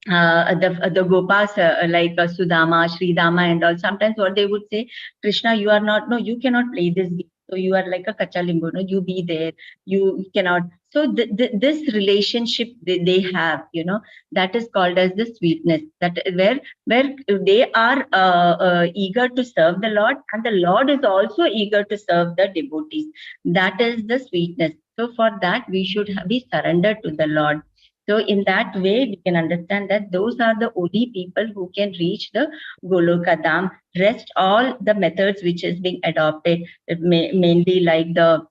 Gopas like Sudama, Sridama and all, sometimes what they would say, Krishna, you cannot play this game. So you are like a Kachalimbo, you be there, you cannot. So this relationship they have, that is called as the sweetness, that where they are eager to serve the Lord, and the Lord is also eager to serve the devotees. That is the sweetness. So for that, we should be surrendered to the Lord. So in that way, we can understand that those are the only people who can reach the Goloka Dham. Rest all the methods which is being adopted, mainly like the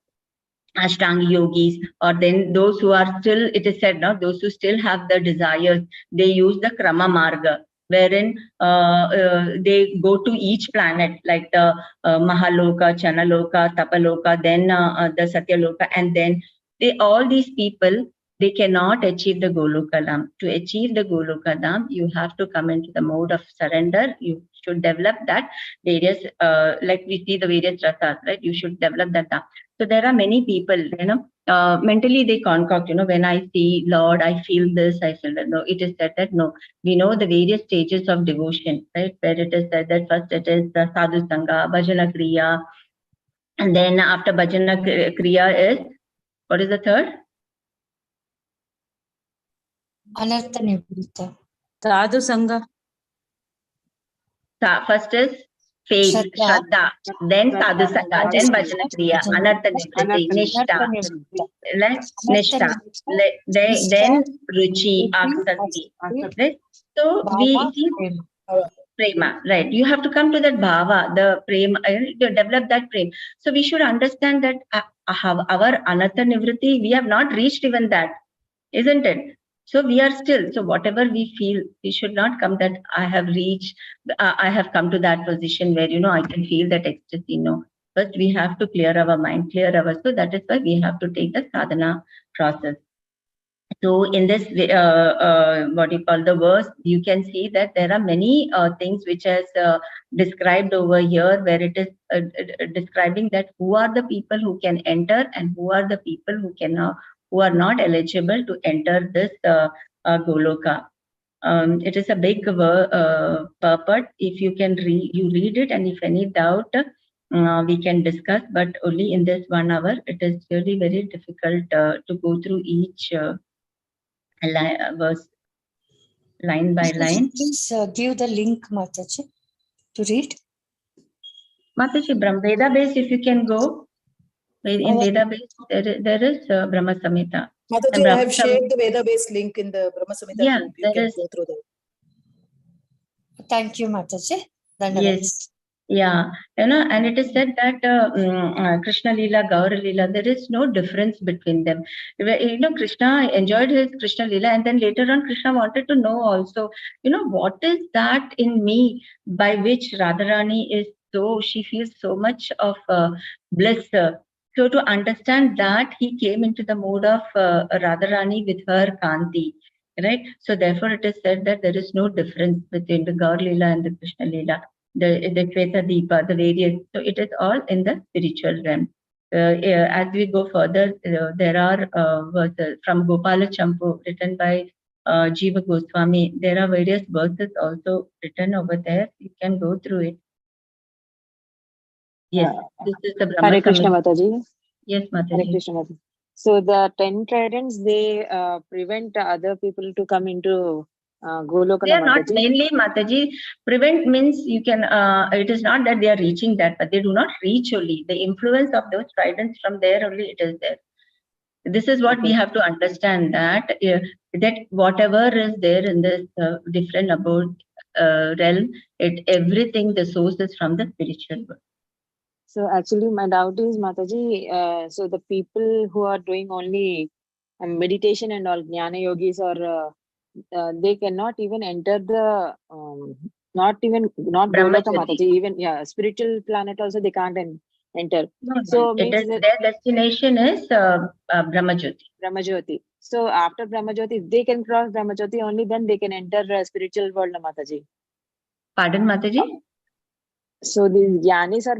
Ashtanga yogis, or then those who are still, it is said, those who still have the desires, they use the Krama Marga. wherein they go to each planet, like the Mahaloka, Chanaloka, Tapaloka, then the Satyaloka, and then all these people, they cannot achieve the Golokalam. To achieve the Golokalam, you have to come into the mode of surrender. You should develop that various, like we see the various rasas, right? You should develop that. So there are many people, mentally they concoct, when I see Lord, I feel this, I feel that. No, it is said that no, we know the various stages of devotion, right? Where it is said that first it is the sadhu sangha, bhajana kriya, and then after bhajana kriya is, what is the third? Anartha nivritta. Sadhu Sangha. First is faith, Shraddha, then sadhu sangha, then bhajana kriya, anartha nivritti, nishta, nishta, then ruchi, asakti. Right? So we see prema, right? You have to come to that bhava, the prema, to develop that prema. So we should understand that our anartha nivritti, we have not reached even that, isn't it? So we are still, so whatever we feel, we should not come that I have reached, I have come to that position where, I can feel that ecstasy. No, first we have to clear our mind, so that is why we have to take the sadhana process. So in this, what you call the verse, you can see that there are many things which is described over here, where it is describing that who are the people who can enter and who are the people who are not eligible to enter this Goloka. It is a big purport. If you can read it, and if any doubt, we can discuss. But only in this 1 hour, it is really very difficult to go through each verse line by line. Please give the link, Mataji, to read. Mataji, Veda base, if you can go. In Veda base, there is Brahma Samhita. Mataji, I have shared the Veda based link in the Brahma Samhita yeah, group. You can go through that. Thank you, Mataji. Yes. Yeah, and it is said that Krishna Leela, Gaura Leela, there is no difference between them. Krishna enjoyed his Krishna Leela, and then later on, Krishna wanted to know also, what is that in me by which Radharani is so, she feels so much of bliss. So to understand that, he came into the mode of Radharani with her Kanti. Right? So therefore, it is said that there is no difference between the Gaur Leela and the Krishna Leela. The Shweta Deepa, the various, so it is all in the spiritual realm. As we go further, there are verses from Gopala Champu written by Jiva Goswami. There are various verses also written over there. You can go through it. Yes, this is the Brahma Hare Krishna Samhita. Mataji. Yes, Mataji. Hare Krishna Mataji. So the 10 tridents, they prevent other people to come into Golokala. They are not mainly, Mataji. Prevent means you can, it is not that they are reaching that, but they do not reach only. The influence of those tridents from there only, it is there. This is what we have to understand, that that whatever is there in this different abode realm, everything, the source is from the spiritual world. So actually my doubt is, Mataji, so the people who are doing only meditation and all jnana yogis, or they cannot even enter the not Goloka, Mataji, even spiritual planet also they can't enter. No, so it is, their destination is Brahma Jyoti. So after Brahma Jyoti, if they can cross Brahma Jyoti, only then they can enter spiritual world, Mataji. Pardon, Mataji? So the jnanis are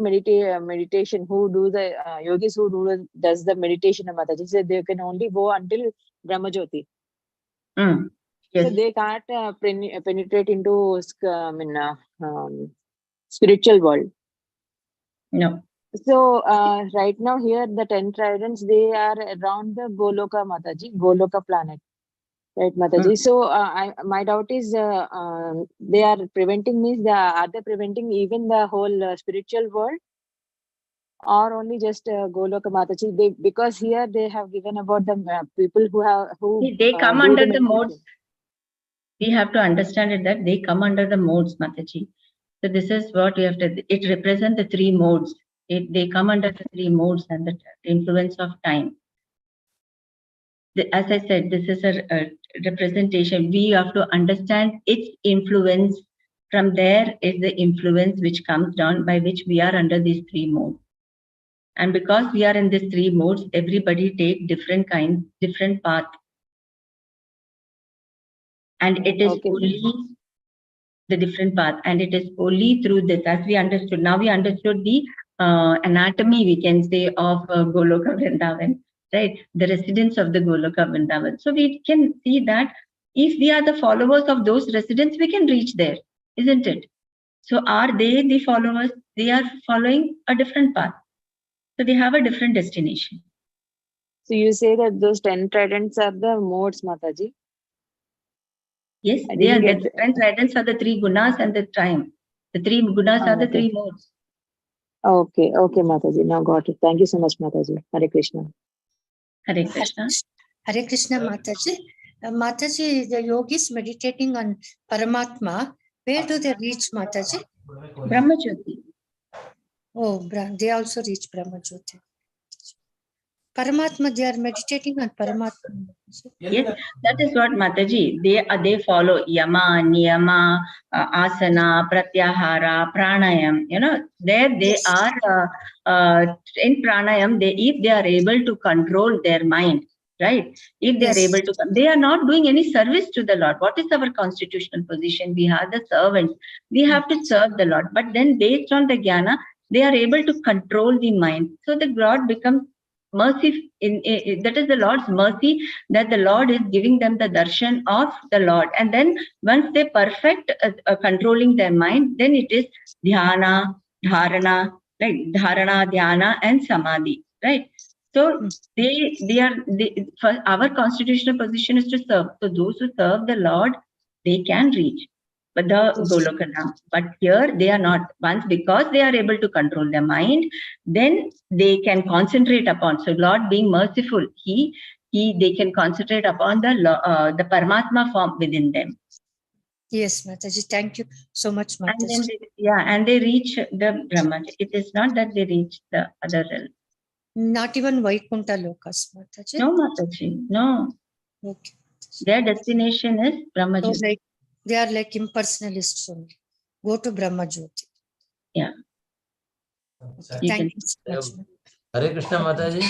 meditation, who do the yogis who does the meditation, Mataji, so they can only go until Brahma Jyoti. Yes. So they can't penetrate into spiritual world. No. So right now here the 10 tridents, they are around the Goloka, Mataji, Goloka planet. Right, Mataji. So my doubt is, they are preventing, means are they preventing even the whole spiritual world, or only just Goloka, Mataji? Because here they have given about the people who they come under the modes. We have to understand it that they come under the modes, Mataji. So this is what we have to. It represents the 3 modes. They come under the 3 modes and the influence of time. As I said, this is a representation. We have to understand its influence. From there is the influence which comes down, by which we are under these three modes. And because we are in these three modes, everybody take different path. And it is only the different path. And it is only through this, as we understood. Now we understood the anatomy, we can say, of Goloka Vrindavan, right? The residents of the Goloka Vrindavan. So we can see that if we are the followers of those residents, we can reach there, isn't it? So are they the followers? They are following a different path. So they have a different destination. So you say that those 10 tridents are the modes, Mataji? Yes, they are the 10 tridents are the three gunas and the time. The three gunas are the three modes. Okay, Mataji. Now got it. Thank you so much, Mataji. Hare Krishna. Hare Krishna. Hare Krishna, Mataji. Mataji, the yogis meditating on Paramatma, where do they reach, Mataji? Brahma Jyoti. Oh, they also reach Brahma Jyoti. Paramatma, they are meditating on Paramatma. Yes, that is what Mataji, they follow Yama, Niyama, Asana, Pratyahara, Pranayam. You know, there they are in Pranayam, if they are able to control their mind, right? If they are able to, they are not doing any service to the Lord. What is our constitutional position? We are the servants. We have to serve the Lord. But then based on the jnana, they are able to control the mind. So the God becomes mercy. That is the Lord's mercy, that the Lord is giving them the darshan of the Lord. And then once they perfect controlling their mind, then it is dhyana, dharana, like dharana, dhyana, and samadhi, right? So for our constitutional position is to serve. So those who serve the Lord, they can reach but the Golokadam. But here they are not. Once, because they are able to control their mind, then they can concentrate upon. So Lord being merciful, they can concentrate upon the Paramatma form within them. Yes, Mataji. Thank you so much, Mataji. And they reach the Brahma. It is not that they reach the other realm. Not even Vaikuntha Lokas, Mataji? No, Mataji. No. Okay. Their destination is Brahma Jyoti. So they are like impersonalists only. Go to Brahma Jyoti. Yeah. Okay. Thank you so much. Hare Krishna, Mataji.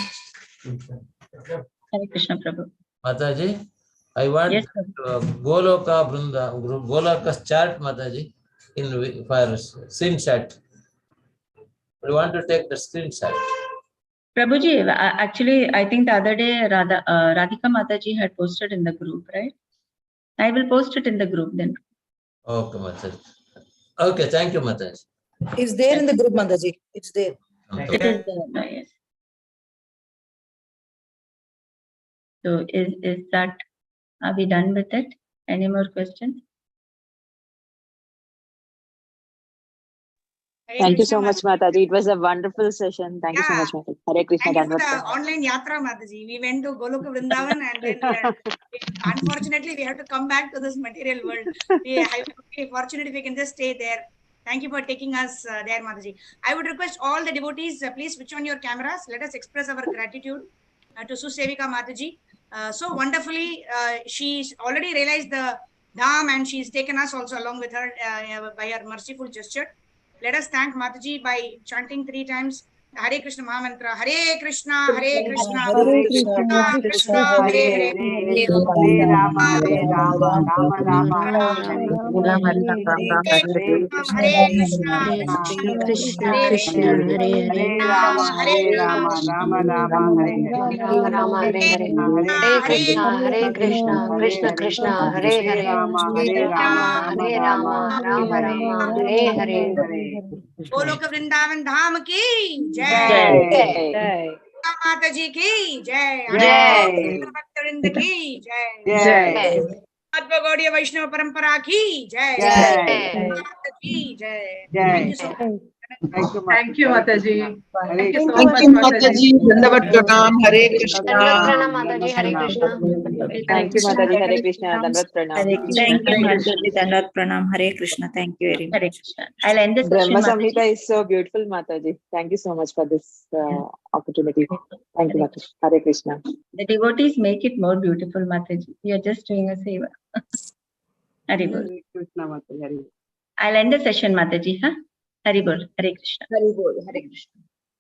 Hare Krishna, Prabhu. Mataji, I want Goloka Brunda, Goloka's chart, Mataji, for screenshot. We want to take the screenshot. Prabhuji, actually, I think the other day Radhika Mataji had posted in the group, right? I will post it in the group then. Okay, Mataji. Okay, thank you, Mataji. It's there in the group, Mataji. It's there. It is there, yes. So is that, are we done with it? Any more questions? Thank you so much, Mataji. It was a wonderful session. Thank you so much, Mataji. Hare Krishna. Thank you for the online yatra, Mataji. We went to Goloka Vrindavan and then unfortunately we have to come back to this material world. We are fortunate if we can just stay there. Thank you for taking us there, Mataji. I would request all the devotees, please switch on your cameras. Let us express our gratitude to Susevika Mataji. So wonderfully, she's already realized the dham and she's taken us also along with her by her merciful gesture. Let us thank Mataji by chanting 3 times Hare Krishna Mahamantra. Hare Krishna, Hare Krishna, Hare Krishna, Krishna Hare Hare, Hare Rama, Rama Rama, Hare Krishna, Krishna, Hare Hare, Hare Rama, Rama Rama, Hare Rama, Hare Krishna, Hare Krishna, Krishna Krishna, Hare Hare, Hare Rama, Hare Rama, Rama Rama, Hare Hare. Goloka Vrindavan Dham ki Jai. Jai. Mataji ki Jai. Jai. Bhaktarinda ki Jai. Jai. Madhva Gaudiya Vaishnava Parampara ki Jai. Jai. Mataji Jai. Jai. Thank you so much. Thank you, Mataji. Thank you so Thank much, you, Mataji. Mataji. Dandavat pranam. Hare Krishna. Dandavat pranam, Mataji. Hare Krishna. Thank you, Mataji. Hare Krishna. Dandavat pranam. Hare Krishna. Thank you, Hare Mataji. Dandavat pranam. Hare Krishna. Thank you very Hare much. Krishna. I'll end the session, Brahma Mataji. Samhita is so beautiful, Mataji. Thank you so much for this opportunity. Thank you, Mataji. Hare Krishna. The devotees make it more beautiful, Mataji. We are just doing a seva. Hare Bol. Krishna Mataji. I'll end the session, Mataji. Huh? Hare Bol. Hare Krishna. Hare Krishna.